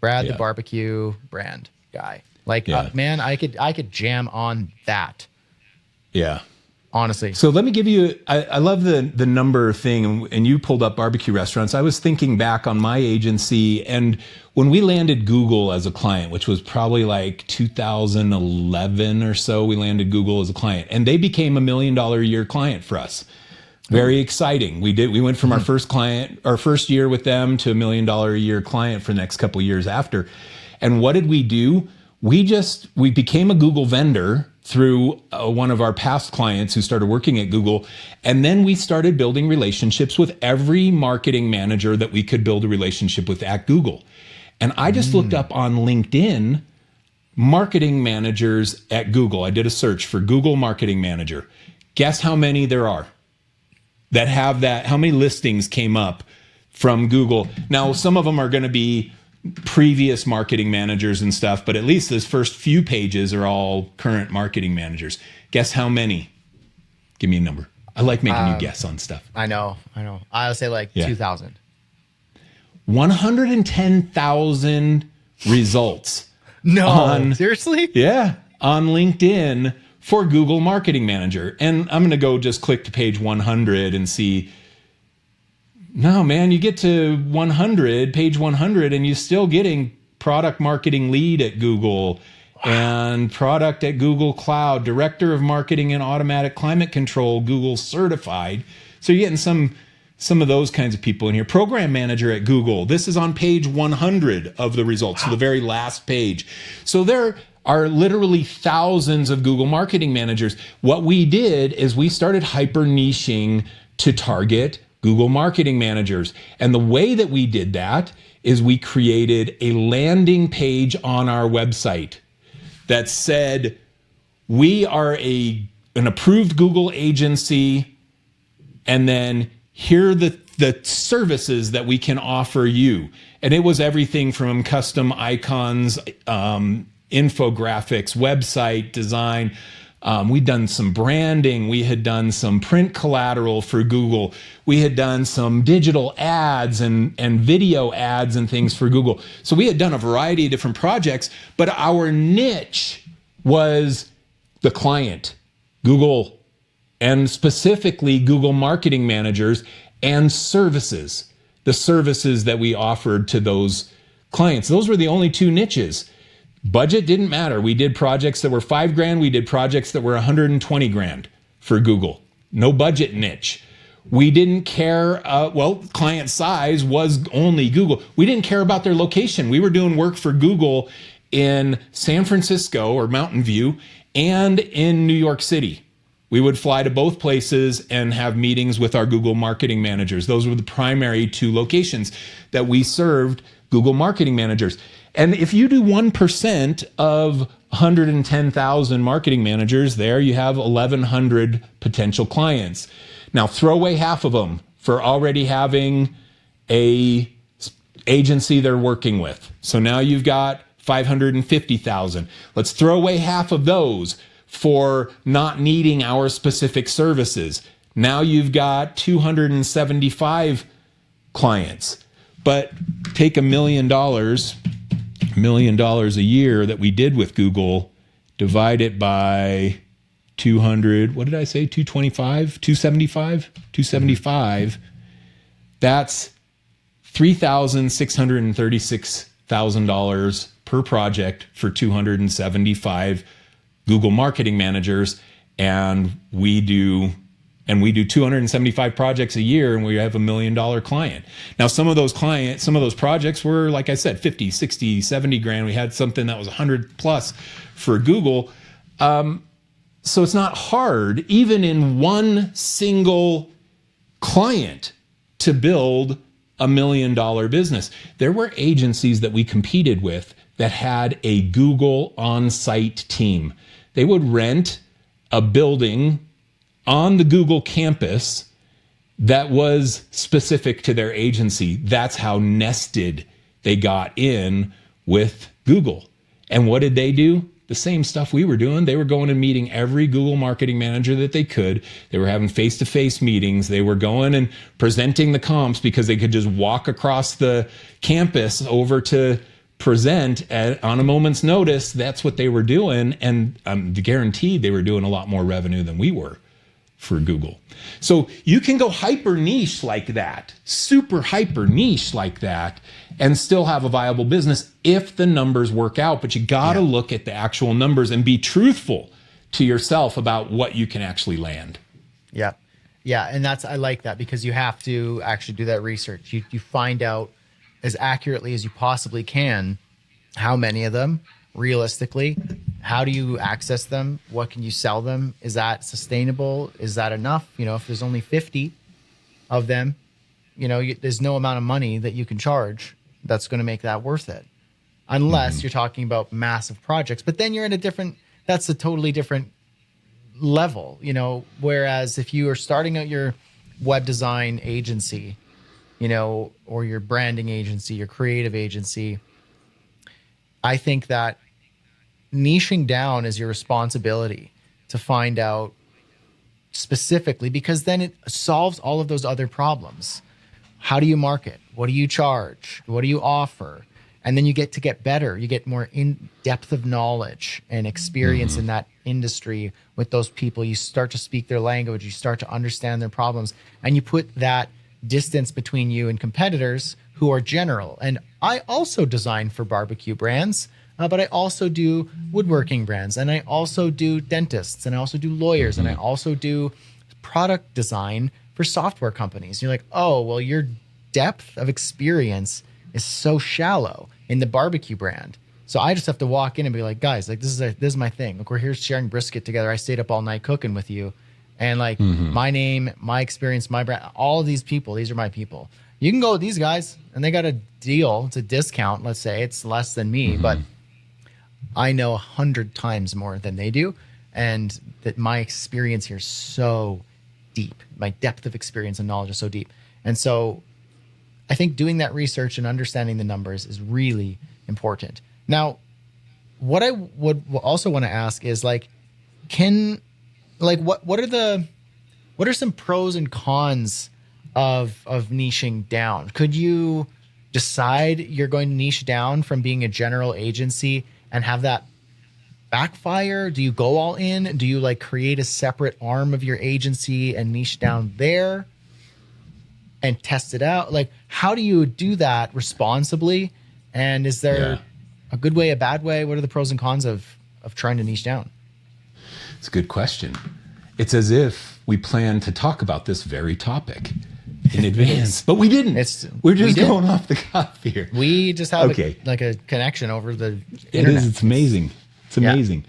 [SPEAKER 1] Brad, the barbecue brand guy. Like, man, I could jam on that.
[SPEAKER 2] Yeah.
[SPEAKER 1] Honestly.
[SPEAKER 2] So let me give you, I love the number thing, and you pulled up barbecue restaurants. I was thinking back on my agency, and when we landed Google as a client, which was probably like 2011 or so, we landed Google as a client, and they became $1 million a year client for us. Very exciting. We went from our first year with them to $1 million a year client for the next couple of years after. And what did we do? We became a Google vendor through one of our past clients who started working at Google. And then we started building relationships with every marketing manager that we could build a relationship with at Google. And I just looked up on LinkedIn, marketing managers at Google. I did a search for Google marketing manager. Guess how many there are that have that? How many listings came up from Google? Now, some of them are going to be previous marketing managers and stuff, but at least those first few pages are all current marketing managers. Guess how many? Give me a number. I like making you guess on stuff.
[SPEAKER 1] I know. I'll say like 2,000.
[SPEAKER 2] 110,000 results.
[SPEAKER 1] No, seriously?
[SPEAKER 2] Yeah, on LinkedIn for Google Marketing Manager. And I'm going to go just click to page 100 and see No, man, you get to 100, page 100, and you're still getting product marketing lead at Google and product at Google Cloud, director of marketing and automatic climate control, Google certified. So you're getting some of those kinds of people in here. Program manager at Google. This is on page 100 of the results, so the very last page. So there are literally thousands of Google marketing managers. What we did is we started hyper niching to target Google marketing managers. And the way that we did that is we created a landing page on our website that said, we are an approved Google agency, and then here are the services that we can offer you. And it was everything from custom icons, infographics, website design. We'd done some branding. We had done some print collateral for Google. We had done some digital ads and video ads and things for Google. So we had done a variety of different projects, but our niche was the client, Google, and specifically Google marketing managers and services, the services that we offered to those clients. Those were the only two niches. Budget didn't matter. We did projects that were $5,000. We did projects that were $120,000 for Google. No budget niche. We didn't care. Client size was only Google. We didn't care about their location. We were doing work for Google in San Francisco or Mountain View and in New York City. We would fly to both places and have meetings with our Google marketing managers. Those were the primary two locations that we served Google marketing managers. And if you do 1% of 110,000 marketing managers there, you have 1,100 potential clients. Now throw away half of them for already having a agency they're working with. So now you've got 550,000. Let's throw away half of those for not needing our specific services. Now you've got 275 clients. But take $1 million a year that we did with Google, divide it by 200, what did I say? 225, 275, 275. That's $3,636,000 per project for 275 Google marketing managers. And we do 275 projects a year, and we have $1 million client. Now, some of those projects were, like I said, 50, 60, 70 grand. We had something that was 100 plus for Google. So it's not hard, even in one single client, to build $1 million business. There were agencies that we competed with that had a Google on-site team. They would rent a building on the Google campus that was specific to their agency. That's how nested they got in with Google. And what did they do? The same stuff we were doing. They were going and meeting every Google marketing manager that they could. They were having face-to-face meetings. They were going and presenting the comps because they could just walk across the campus over to present on a moment's notice. That's what they were doing. And I'm guaranteed they were doing a lot more revenue than we were for Google. So you can go hyper niche like that, super hyper niche like that, and still have a viable business if the numbers work out. But you got to look at the actual numbers and be truthful to yourself about what you can actually land.
[SPEAKER 1] Yeah. Yeah. And I like that, because you have to actually do that research. You find out as accurately as you possibly can how many of them realistically. How do you access them? What can you sell them? Is that sustainable? Is that enough? If there's only 50 of them, there's no amount of money that you can charge that's going to make that worth it, unless you're talking about massive projects. But then you're in that's a totally different level, whereas if you are starting out your web design agency, or your branding agency, your creative agency, I think that niching down is your responsibility to find out specifically, because then it solves all of those other problems. How do you market? What do you charge? What do you offer? And then you get better. You get more in depth of knowledge and experience in that industry with those people. You start to speak their language. You start to understand their problems, and you put that distance between you and competitors who are general. And I also design for barbecue brands, but I also do woodworking brands, and I also do dentists, and I also do lawyers, and I also do product design for software companies. You're like, oh, well, your depth of experience is so shallow in the barbecue brand. So I just have to walk in and be like, guys, like this is my thing. Like, we're here sharing brisket together. I stayed up all night cooking with you. And like my name, my experience, my brand, all of these people, these are my people. You can go with these guys and they got a deal. It's a discount. Let's say it's less than me, but I know 100 times more than they do. And that my experience here is so deep. My depth of experience and knowledge is so deep. And so I think doing that research and understanding the numbers is really important. Now, what I would also want to ask is like, what are some pros and cons of niching down? Could you decide you're going to niche down from being a general agency and have that backfire? Do you go all in? Do you like create a separate arm of your agency and niche down there and test it out? Like, how do you do that responsibly? And is there a good way, a bad way? What are the pros and cons of trying to niche down?
[SPEAKER 2] It's a good question. It's as if we planned to talk about this very topic in advance, but we didn't. We're just going off the cuff here.
[SPEAKER 1] We just have a connection over the internet.
[SPEAKER 2] It's amazing. It's amazing.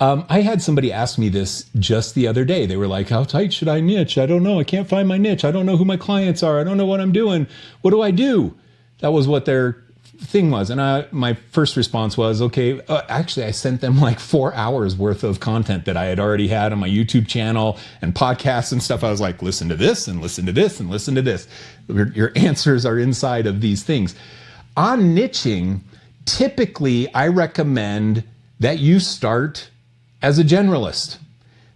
[SPEAKER 2] I had somebody ask me this just the other day. They were like, how tight should I niche? I don't know. I can't find my niche. I don't know who my clients are. I don't know what I'm doing. What do I do? That was what their thing was. And my first response was, okay, actually, I sent them like 4 hours worth of content that I had already had on my YouTube channel and podcasts and stuff. I was like, listen to this and listen to this and listen to this. Your answers are inside of these things. On niching, typically, I recommend that you start as a generalist,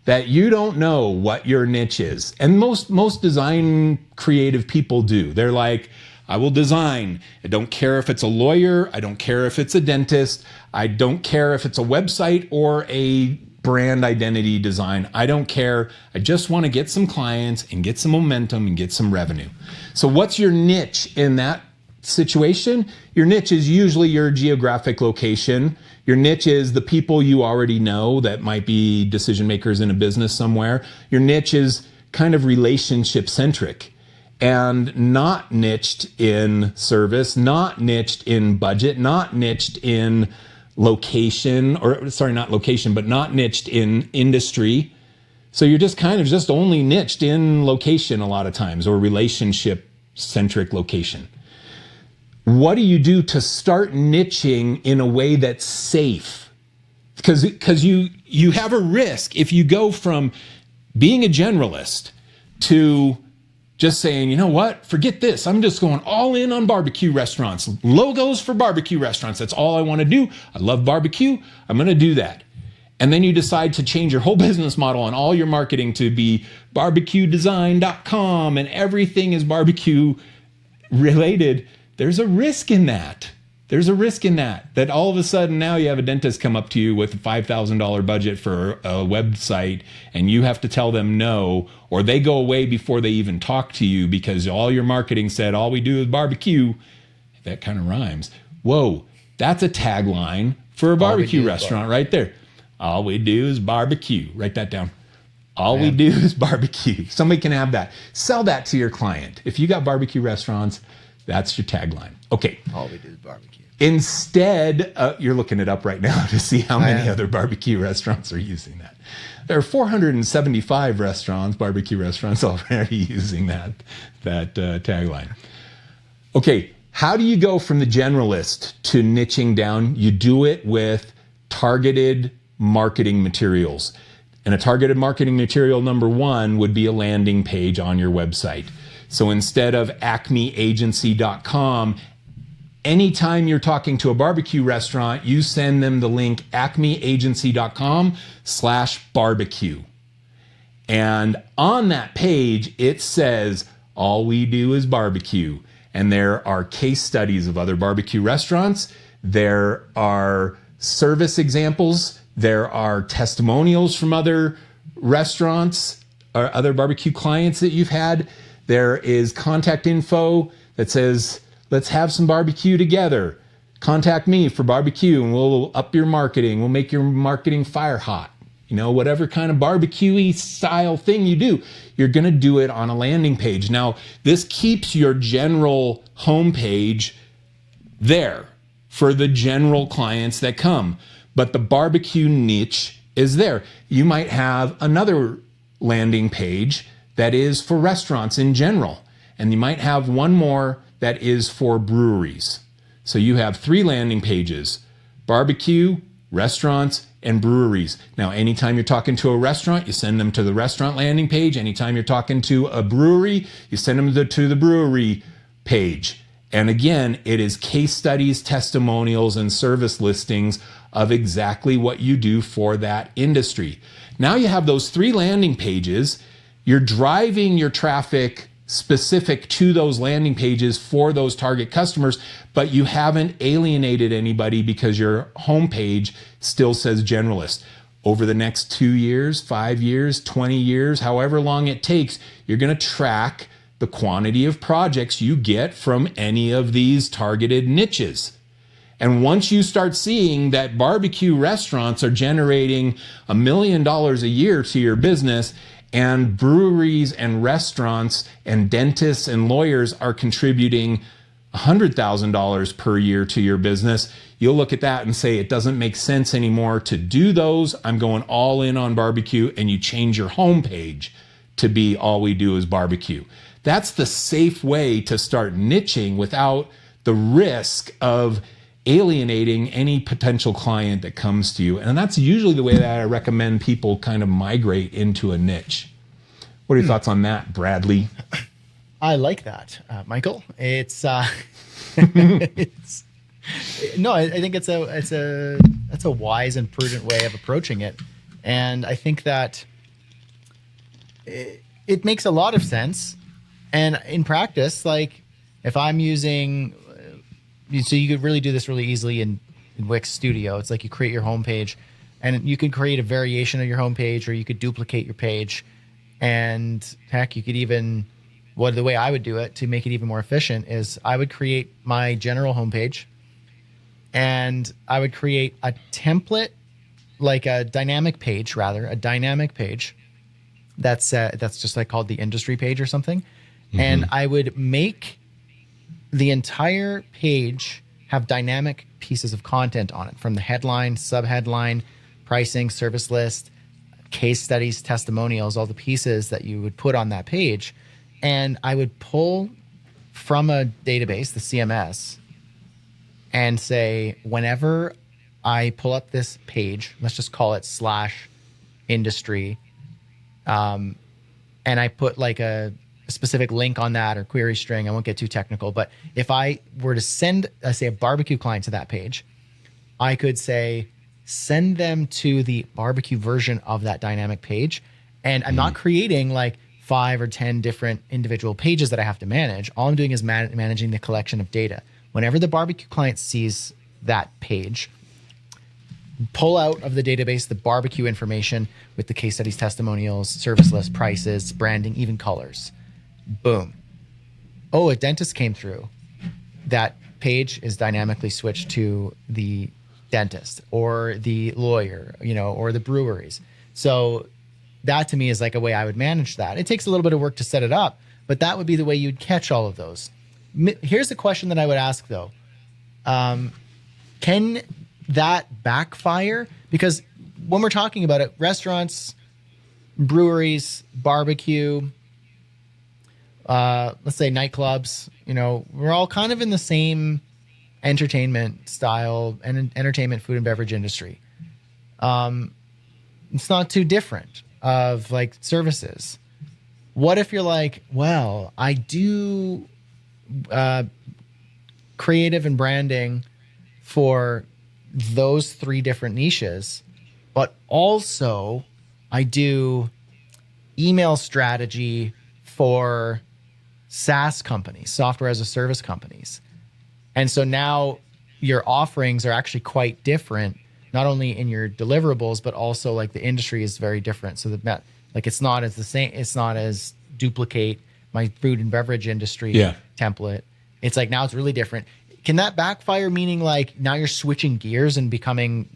[SPEAKER 2] that you don't know what your niche is. And most design creative people do. They're like, I will design. I don't care if it's a lawyer. I don't care if it's a dentist. I don't care if it's a website or a brand identity design. I don't care. I just want to get some clients and get some momentum and get some revenue. So what's your niche in that situation? Your niche is usually your geographic location. Your niche is the people you already know that might be decision makers in a business somewhere. Your niche is kind of relationship centric and not niched in service, not niched in budget, not niched in location, not location, but not niched in industry. So you're just kind of just only niched in location a lot of times, or relationship centric location. What do you do to start niching in a way that's safe? Because you have a risk if you go from being a generalist to just saying, you know what, forget this. I'm just going all in on barbecue restaurants. Logos for barbecue restaurants. That's all I want to do. I love barbecue. I'm going to do that. And then you decide to change your whole business model and all your marketing to be barbecuedesign.com and everything is barbecue related. There's a risk in that. There's a risk in that all of a sudden now you have a dentist come up to you with a $5,000 budget for a website and you have to tell them no, or they go away before they even talk to you because all your marketing said, all we do is barbecue. That kind of rhymes. Whoa, that's a tagline for a barbecue restaurant right there. All we do is barbecue. Write that down. All we do is barbecue. Somebody can have that. Sell that to your client. If you got barbecue restaurants, that's your tagline. Okay.
[SPEAKER 1] All we do is barbecue.
[SPEAKER 2] Instead, you're looking it up right now to see how many other barbecue restaurants are using that. There are 475 barbecue restaurants already using that tagline. Okay, how do you go from the generalist to niching down? You do it with targeted marketing materials. And a targeted marketing material number one would be a landing page on your website. So instead of acmeagency.com, anytime you're talking to a barbecue restaurant, you send them the link acmeagency.com/barbecue. And on that page, it says, all we do is barbecue. And there are case studies of other barbecue restaurants. There are service examples. There are testimonials from other restaurants or other barbecue clients that you've had. There is contact info that says, let's have some barbecue together. Contact me for barbecue and we'll up your marketing. We'll make your marketing fire hot. You know, whatever kind of barbecue-y style thing you do, you're going to do it on a landing page. Now, this keeps your general homepage there for the general clients that come. But the barbecue niche is there. You might have another landing page that is for restaurants in general. And you might have one more that is for breweries. So you have 3 landing pages: barbecue, restaurants, and breweries. Now, anytime you're talking to a restaurant, you send them to the restaurant landing page. Anytime you're talking to a brewery, you send them to the brewery page. And again, it is case studies, testimonials, and service listings of exactly what you do for that industry. Now you have those 3 landing pages. You're driving your traffic specific to those landing pages for those target customers, but you haven't alienated anybody because your homepage still says Generalist. Over the next 2 years, 5 years, 20 years, however long it takes, you're going to track the quantity of projects you get from any of these targeted niches. And once you start seeing that barbecue restaurants are generating $1 million a year to your business, and breweries and restaurants and dentists and lawyers are contributing $100,000 per year to your business, you'll look at that and say, it doesn't make sense anymore to do those. I'm going all in on barbecue, and you change your homepage to be all we do is barbecue. That's the safe way to start niching without the risk of alienating any potential client that comes to you. And that's usually the way that I recommend people kind of migrate into a niche. What are your thoughts on that, Bradley?
[SPEAKER 1] I like that, Michael. I think it's a wise and prudent way of approaching it. And I think that it makes a lot of sense. And in practice, like if I'm using, so you could really do this really easily in Wix Studio. It's like you create your homepage, and you can create a variation of your homepage, or you could duplicate your page. And heck, you could even, the way I would do it to make it even more efficient is I would create my general homepage, and I would create a template, like a dynamic page that's just like called the industry page or something. Mm-hmm. And I would make the entire page have dynamic pieces of content on it, from the headline, subheadline, pricing, service list, case studies, testimonials, all the pieces that you would put on that page. And I would pull from a database, the CMS, and say, whenever I pull up this page, let's just call it /industry, and I put like a specific link on that or query string. I won't get too technical, but if I were to send, say, a barbecue client to that page, I could say, send them to the barbecue version of that dynamic page. And I'm not creating like 5 or 10 different individual pages that I have to manage. All I'm doing is managing the collection of data. Whenever the barbecue client sees that page, pull out of the database the barbecue information with the case studies, testimonials, service list, prices, branding, even colors. Boom. Oh, a dentist came through. That page is dynamically switched to the dentist or the lawyer, or the breweries. So that to me is like a way I would manage that. It takes a little bit of work to set it up, but that would be the way you'd catch all of those. Here's the question that I would ask though. Can that backfire? Because when we're talking about it, restaurants, breweries, barbecue, let's say nightclubs, we're all kind of in the same entertainment style and entertainment, food and beverage industry. It's not too different of like services. What if you're like, well, I do creative and branding for those 3 different niches, but also I do email strategy for SaaS companies, software as a service companies. And so now your offerings are actually quite different, not only in your deliverables, but also like the industry is very different. So that like it's not as the same, it's not as duplicate my food and beverage industry template. It's like now it's really different. Can that backfire? Meaning like now you're switching gears and becoming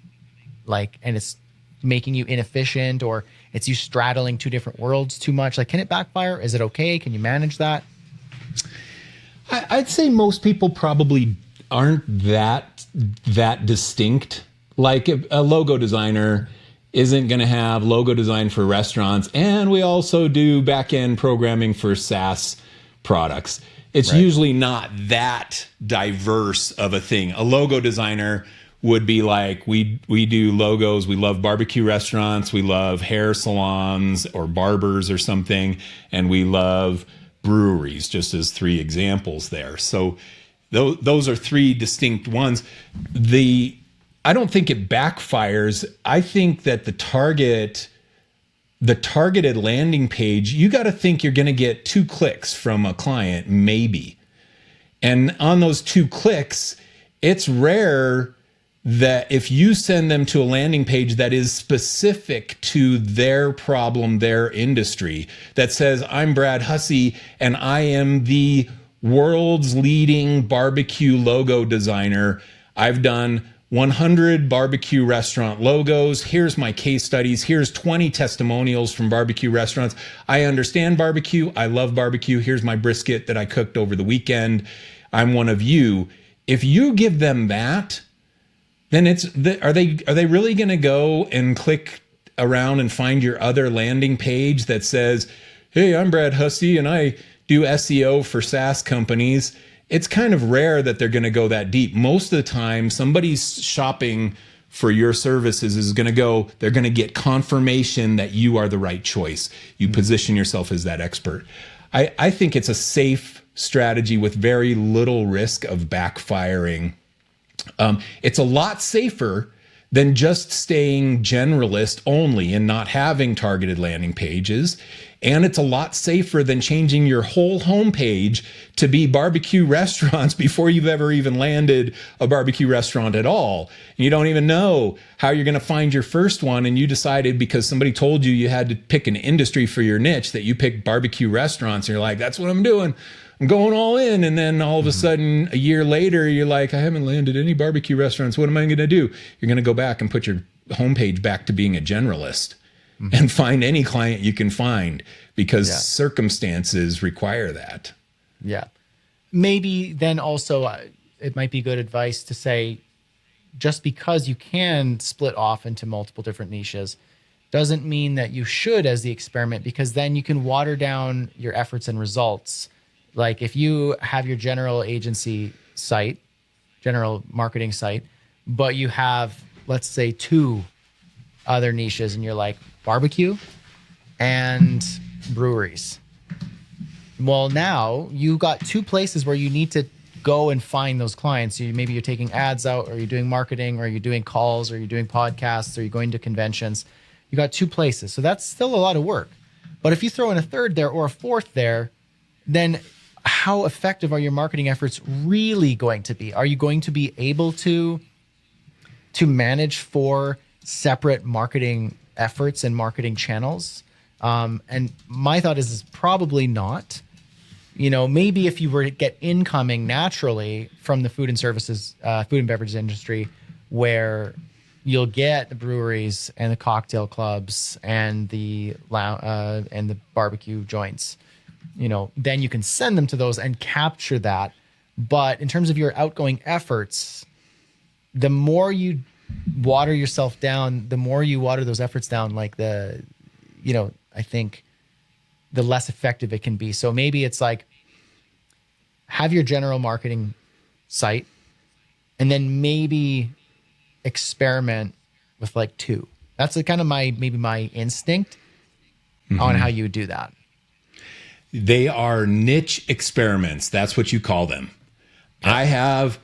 [SPEAKER 1] like, and it's making you inefficient, or it's you straddling two different worlds too much. Like, can it backfire? Is it okay? Can you manage that?
[SPEAKER 2] I'd say most people probably aren't that distinct. Like a logo designer isn't going to have logo design for restaurants, and we also do back-end programming for SaaS products. It's usually not that diverse of a thing. A logo designer would be like, we do logos. We love barbecue restaurants. We love hair salons or barbers or something. And we love breweries, just as 3 examples there. So those are 3 distinct ones. I don't think it backfires. I think that the targeted landing page, you got to think you're going to get 2 clicks from a client, maybe. And on those 2 clicks, it's rare that if you send them to a landing page that is specific to their problem, their industry, that says, I'm Brad Hussey and I am the world's leading barbecue logo designer. I've done 100 barbecue restaurant logos. Here's my case studies. Here's 20 testimonials from barbecue restaurants. I understand barbecue. I love barbecue. Here's my brisket that I cooked over the weekend. I'm one of you. If you give them that, then are they really going to go and click around and find your other landing page that says, hey, I'm Brad Hussey and I do SEO for SaaS companies? It's kind of rare that they're going to go that deep. Most of the time, somebody's shopping for your services they're going to get confirmation that you are the right choice. You position yourself as that expert. I think it's a safe strategy with very little risk of backfiring. It's a lot safer than just staying generalist only and not having targeted landing pages. And it's a lot safer than changing your whole homepage to be barbecue restaurants before you've ever even landed a barbecue restaurant at all. And you don't even know how you're going to find your first one. And you decided because somebody told you had to pick an industry for your niche that you picked barbecue restaurants. And you're like, that's what I'm doing. I'm going all in. And then all of a sudden, a year later, you're like, I haven't landed any barbecue restaurants. What am I going to do? You're going to go back and put your homepage back to being a generalist and find any client you can find because circumstances require that.
[SPEAKER 1] Yeah. Maybe then also it might be good advice to say, just because you can split off into multiple different niches doesn't mean that you should as the experiment, because then you can water down your efforts and results. Like if you have your general agency site, general marketing site, but you have, let's say, 2 other niches and you're like barbecue and breweries. Well, now you got 2 places where you need to go and find those clients. Maybe you're taking ads out, or you're doing marketing, or you're doing calls, or you're doing podcasts, or you're going to conventions. You got 2 places. So that's still a lot of work. But if you throw in a 3rd there or a 4th there, then how effective are your marketing efforts really going to be? Are you going to be able to manage 4 separate marketing efforts and marketing channels? And my thought is probably not. Maybe if you were to get incoming naturally from the food and services, food and beverage industry, where you'll get the breweries and the cocktail clubs and the barbecue joints, then you can send them to those and capture that. But in terms of your outgoing efforts, the more you water yourself down, the more you water those efforts down, I think the less effective it can be. So maybe it's like, have your general marketing site and then maybe experiment with 2. That's kind of my instinct on how you would do that.
[SPEAKER 2] They are niche experiments. That's what you call them. Okay. I have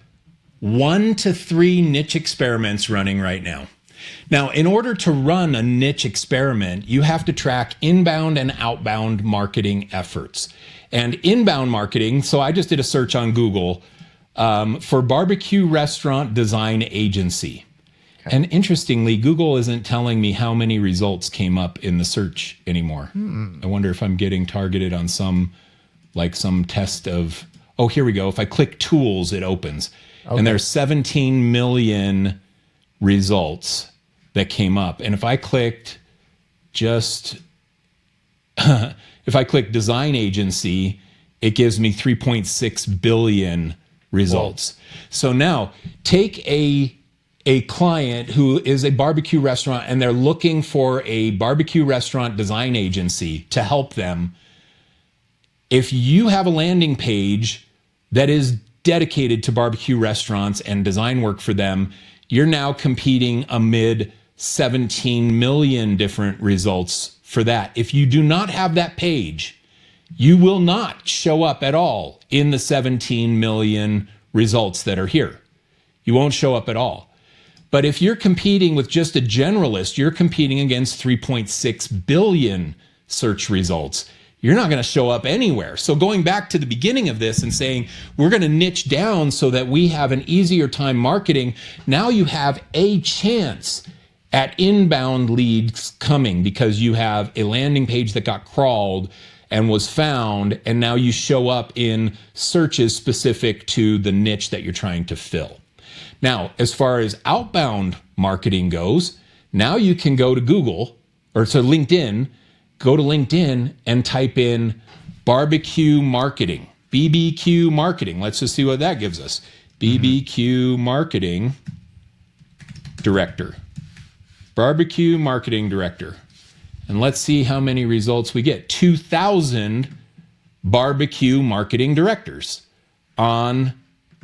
[SPEAKER 2] 1 to 3 niche experiments running right now. Now, in order to run a niche experiment, you have to track inbound and outbound marketing efforts. And inbound marketing, so I just did a search on Google for barbecue restaurant design agency. Okay. And interestingly, Google isn't telling me how many results came up in the search anymore. I wonder if I'm getting targeted on some like some test of, oh, here we go. If I click tools, it opens. Okay. And there's 17 million results that came up. And if I clicked just, if I click design agency, it gives me 3.6 billion results. Whoa. So now take a client who is a barbecue restaurant and they're looking for a barbecue restaurant design agency to help them. If you have a landing page that is dedicated to barbecue restaurants and design work for them, you're now competing amid 17 million different results for that. If you do not have that page, you will not show up at all in the 17 million results that are here. You won't show up at all. But if you're competing with just a generalist, you're competing against 3.6 billion search results. You're not going to show up anywhere. So going back to the beginning of this and saying, we're going to niche down so that we have an easier time marketing. Now you have a chance at inbound leads coming because you have a landing page that got crawled and was found, and now you show up in searches specific to the niche that you're trying to fill. Now, as far as outbound marketing goes, now you can go to Google or to LinkedIn, go to LinkedIn and type in barbecue marketing, BBQ marketing. Let's just see what that gives us. BBQ marketing director, barbecue marketing director. And let's see how many results we get. 2,000 barbecue marketing directors on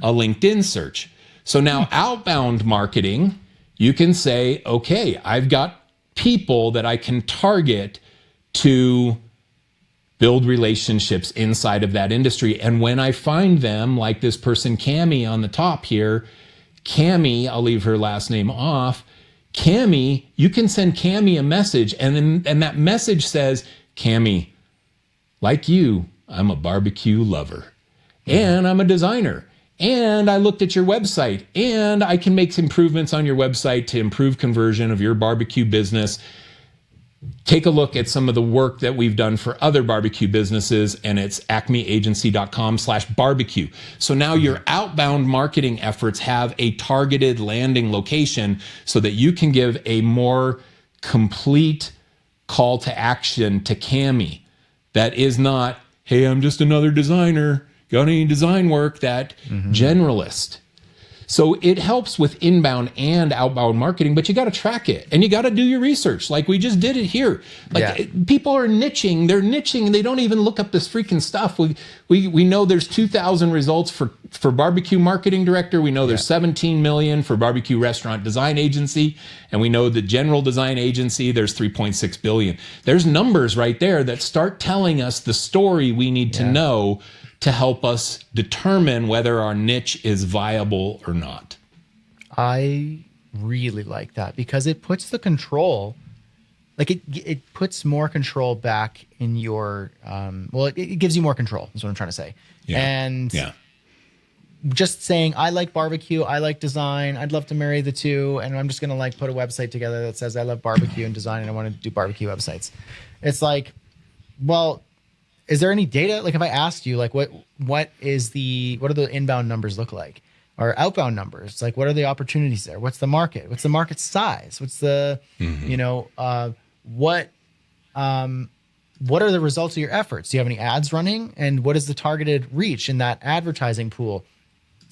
[SPEAKER 2] a LinkedIn search. So now outbound marketing, you can say, okay, I've got people that I can target to build relationships inside of that industry. And when I find them, like this person, Cami on the top here, Cami, I'll leave her last name off. Cami, you can send Cami a message, and that message says, Cami, like you, I'm a barbecue lover, and I'm a designer, and I looked at your website, and I can make improvements on your website to improve conversion of your barbecue business. Take a look at some of the work that we've done for other barbecue businesses, and it's acmeagency.com/barbecue. So now your outbound marketing efforts have a targeted landing location so that you can give a more complete call to action to Cami. That is not, hey, I'm just another designer. Got any design work? That generalist. So it helps with inbound and outbound marketing, but you got to track it and you got to do your research. Like we just did it here. People are niching. They're niching and they don't even look up this freaking stuff. We know there's 2,000 results for barbecue marketing director. We know there's 17 million for barbecue restaurant design agency. And we know the general design agency, there's 3.6 billion. There's numbers right there that start telling us the story we need to know to help us determine whether our niche is viable or not.
[SPEAKER 1] I really like that because it puts the control, like it puts more control back in your, it gives you more control is what I'm trying to say. And just saying, I like barbecue, I like design, I'd love to marry the two, and I'm just going to like put a website together that says I love barbecue and design and I want to do barbecue websites. It's like, well, is there any data? Like if I asked you, like what are the inbound numbers look like? Or outbound numbers? Like what are the opportunities there? What's the market? What's the market size? What's the, what are the results of your efforts? Do you have any ads running? And what is the targeted reach in that advertising pool?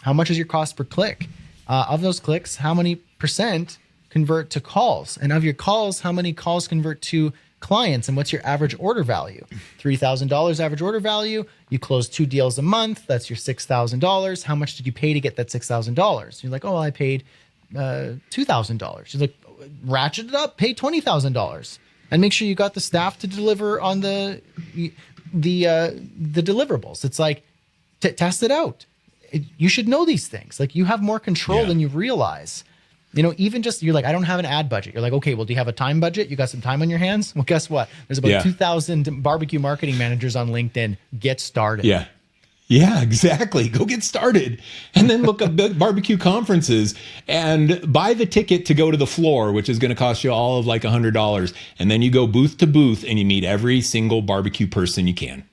[SPEAKER 1] How much is your cost per click? Of those clicks, how many percent convert to calls? And of your calls, how many calls convert to clients? And what's your average order value? $3,000 average order value. You close 2 deals a month. That's your $6,000. How much did you pay to get that $6,000? You're like, oh, well, I paid $2,000. You're like, ratchet it up, pay $20,000, and make sure you got the staff to deliver on the deliverables. It's like, test it out. You should know these things. Like you have more control than you realize. Even just, you're like, I don't have an ad budget. You're like, okay, well, do you have a time budget? You got some time on your hands? Well, guess what? There's about 2,000 barbecue marketing managers on LinkedIn. Get started.
[SPEAKER 2] Yeah, exactly. Go get started. And then look up barbecue conferences and buy the ticket to go to the floor, which is going to cost you all of like $100. And then you go booth to booth and you meet every single barbecue person you can.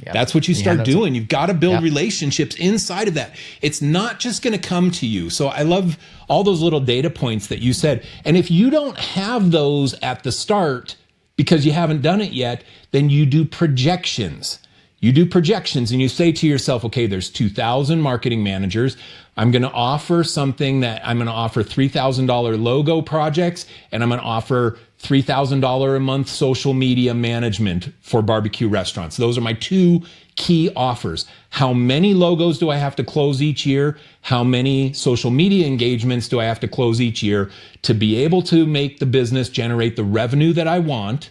[SPEAKER 1] Yep.
[SPEAKER 2] That's what you start doing. You've got to build relationships inside of that. It's not just going to come to you. So I love all those little data points that you said. And if you don't have those at the start because you haven't done it yet, then you do projections. You do projections and you say to yourself, okay, there's 2,000 marketing managers. I'm going to offer something that I'm going to offer $3,000 logo projects, and I'm going to offer $3,000 a month social media management for barbecue restaurants. Those are my two key offers. How many logos do I have to close each year? How many social media engagements do I have to close each year to be able to make the business generate the revenue that I want?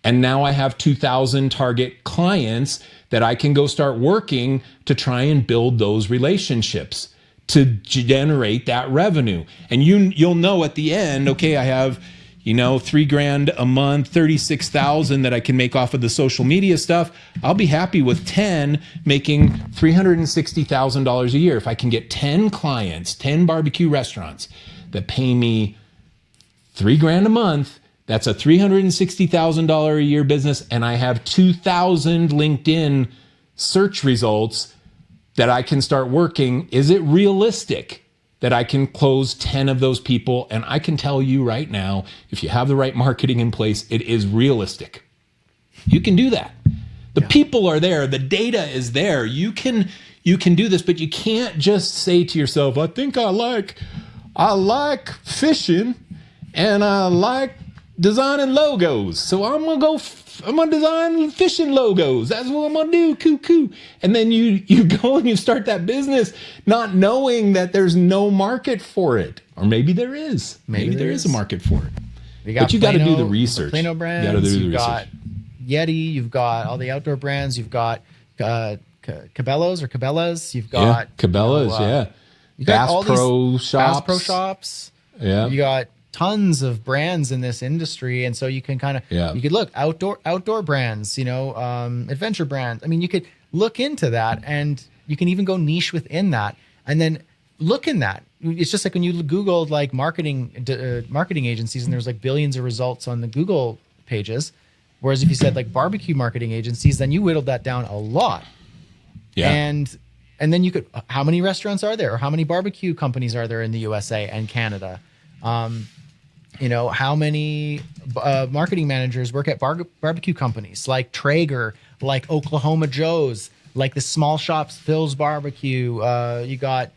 [SPEAKER 2] And now I have 2,000 target clients that I can go start working to try and build those relationships to generate that revenue. And you'll know at the end, okay, I have, $3,000 a month, 36,000 that I can make off of the social media stuff. I'll be happy with 10 making $360,000 a year. If I can get 10 clients, 10 barbecue restaurants that pay me $3,000 a month, that's a $360,000 a year business, and I have 2,000 LinkedIn search results that I can start working. Is it realistic that I can close 10 of those people? And I can tell you right now, if you have the right marketing in place, it is realistic. You can do that. The people are there. The data is there. You can do this, but you can't just say to yourself, I think I like fishing and I like designing logos. So I'm gonna design fishing logos. That's what I'm gonna do. Coo. And then you go and you start that business not knowing that there's no market for it. Or maybe there is. Maybe there is a market for it. But you got to do the research.
[SPEAKER 1] Plano brands. You've got Yeti. You've got all the outdoor brands. You've got Cabela's or Cabela's. You've got
[SPEAKER 2] Cabela's. You got
[SPEAKER 1] Bass Pro Shops.
[SPEAKER 2] Yeah.
[SPEAKER 1] You got tons of brands in this industry, and so you can you could look outdoor brands, adventure brands. I mean, you could look into that, and you can even go niche within that, and then look in that. It's just like when you Googled like marketing agencies, and there's like billions of results on the Google pages. Whereas if you said like barbecue marketing agencies, then you whittled that down a lot. Yeah. And then you could, how many restaurants are there, or how many barbecue companies are there in the USA and Canada? How many marketing managers work at barbecue companies like Traeger, like Oklahoma Joe's, like the small shops, Phil's Barbecue. You got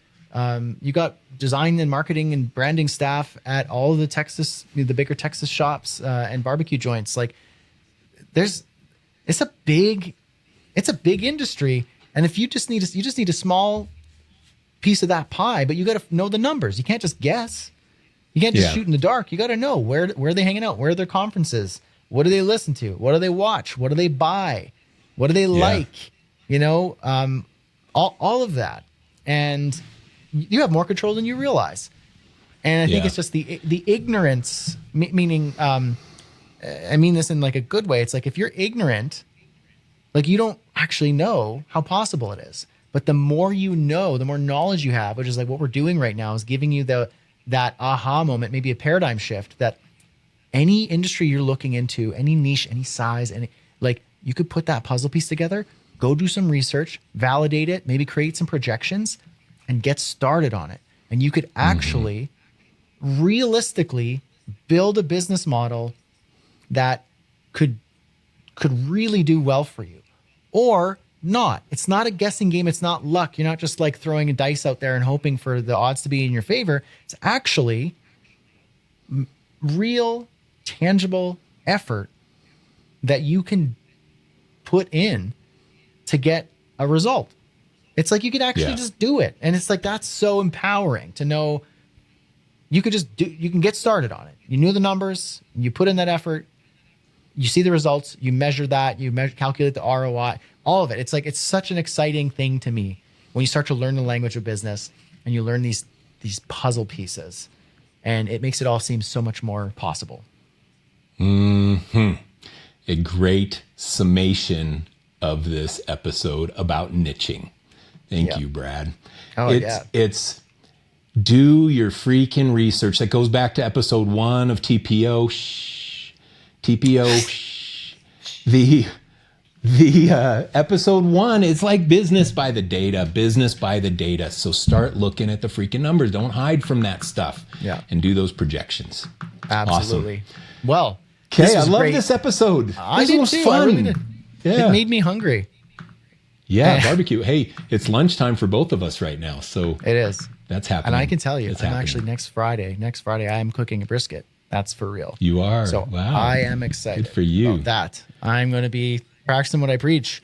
[SPEAKER 1] design and marketing and branding staff at all of the bigger Texas shops and barbecue joints. Like, it's a big industry, and if you just need a small piece of that pie, but you got to know the numbers. You can't just guess. You can't just shoot in the dark. You got to know where are they hanging out? Where are their conferences? What do they listen to? What do they watch? What do they buy? What do they like? All of that. And you have more control than you realize. And I think it's just the ignorance, meaning, I mean this in like a good way. It's like if you're ignorant, like you don't actually know how possible it is. But the more you know, the more knowledge you have, which is like what we're doing right now, is giving you that aha moment, maybe a paradigm shift, that any industry you're looking into, any niche, any size, you could put that puzzle piece together, go do some research, validate it, maybe create some projections, and get started on it. And you could actually realistically build a business model that could really do well for you, or not. It's not a guessing game. It's not luck. You're not just like throwing a dice out there and hoping for the odds to be in your favor. It's actually real, tangible effort that you can put in to get a result. It's like you could actually just do it. And it's like, that's so empowering to know you can get started on it. You knew the numbers, you put in that effort, you see the results, you measure that, calculate the ROI, all of it. It's like, it's such an exciting thing to me when you start to learn the language of business and you learn these puzzle pieces, and it makes it all seem so much more possible.
[SPEAKER 2] A great summation of this episode about niching. Thank you, Brad. It's do your freaking research. That goes back to episode 1 of TPO. the episode 1, it's like business by the data. So start looking at the freaking numbers. Don't hide from that stuff.
[SPEAKER 1] Yeah.
[SPEAKER 2] And do those projections.
[SPEAKER 1] Absolutely.
[SPEAKER 2] Awesome.
[SPEAKER 1] Well,
[SPEAKER 2] okay, I love this episode.
[SPEAKER 1] I
[SPEAKER 2] This
[SPEAKER 1] did
[SPEAKER 2] was
[SPEAKER 1] too.
[SPEAKER 2] fun.
[SPEAKER 1] I really did.
[SPEAKER 2] Yeah.
[SPEAKER 1] It made me hungry.
[SPEAKER 2] Yeah, barbecue. Hey, it's lunchtime for both of us right now. So
[SPEAKER 1] It is.
[SPEAKER 2] that's happening.
[SPEAKER 1] And I can tell you,
[SPEAKER 2] It's
[SPEAKER 1] I'm
[SPEAKER 2] happening.
[SPEAKER 1] actually next Friday, I am cooking a brisket. That's for real.
[SPEAKER 2] You are.
[SPEAKER 1] So
[SPEAKER 2] wow.
[SPEAKER 1] I am excited
[SPEAKER 2] Good for you.
[SPEAKER 1] about that. I'm going to be practicing what I preach.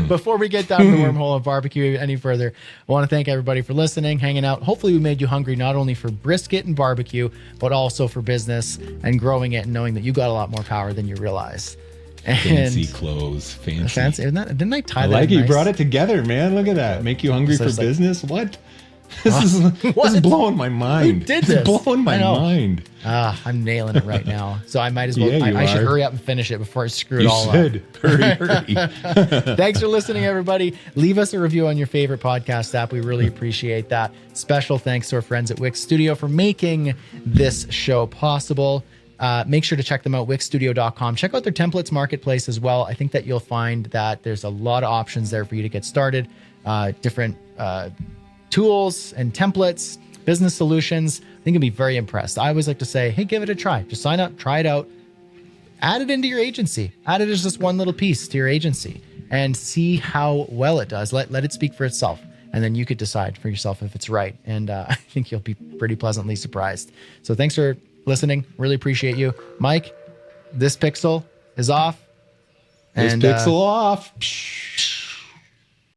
[SPEAKER 1] Before we get down the wormhole of barbecue any further, I want to thank everybody for listening, hanging out. Hopefully we made you hungry, not only for brisket and barbecue, but also for business and growing it and knowing that you got a lot more power than you realize. And
[SPEAKER 2] Fancy clothes. Fancy.
[SPEAKER 1] Isn't that, didn't I tie
[SPEAKER 2] I
[SPEAKER 1] that
[SPEAKER 2] like it. You
[SPEAKER 1] nice?
[SPEAKER 2] brought it together, man. Look at that. Make you hungry
[SPEAKER 1] So
[SPEAKER 2] for
[SPEAKER 1] it's like-
[SPEAKER 2] business? What? This is blowing my mind.
[SPEAKER 1] Who did this?
[SPEAKER 2] It's blowing my
[SPEAKER 1] I know.
[SPEAKER 2] mind.
[SPEAKER 1] I'm nailing it right now. So I might as well,
[SPEAKER 2] Yeah, you
[SPEAKER 1] I should
[SPEAKER 2] are.
[SPEAKER 1] hurry up and finish it before I screw it
[SPEAKER 2] You
[SPEAKER 1] all up.
[SPEAKER 2] should. Hurry.
[SPEAKER 1] Thanks for listening, everybody. Leave us a review on your favorite podcast app. We really appreciate that. Special thanks to our friends at Wix Studio for making this show possible. Make sure to check them out, wixstudio.com. Check out their templates marketplace as well. I think that you'll find that there's a lot of options there for you to get started. Different tools and templates, business solutions. I think you'll be very impressed. I always like to say, hey, give it a try. Just sign up, try it out. Add it into your agency. Add it as just one little piece to your agency and see how well it does. Let it speak for itself. And then you could decide for yourself if it's right. And I think you'll be pretty pleasantly surprised. So thanks for listening. Really appreciate you. Mike, this pixel is off.
[SPEAKER 2] This
[SPEAKER 1] And,
[SPEAKER 2] pixel off.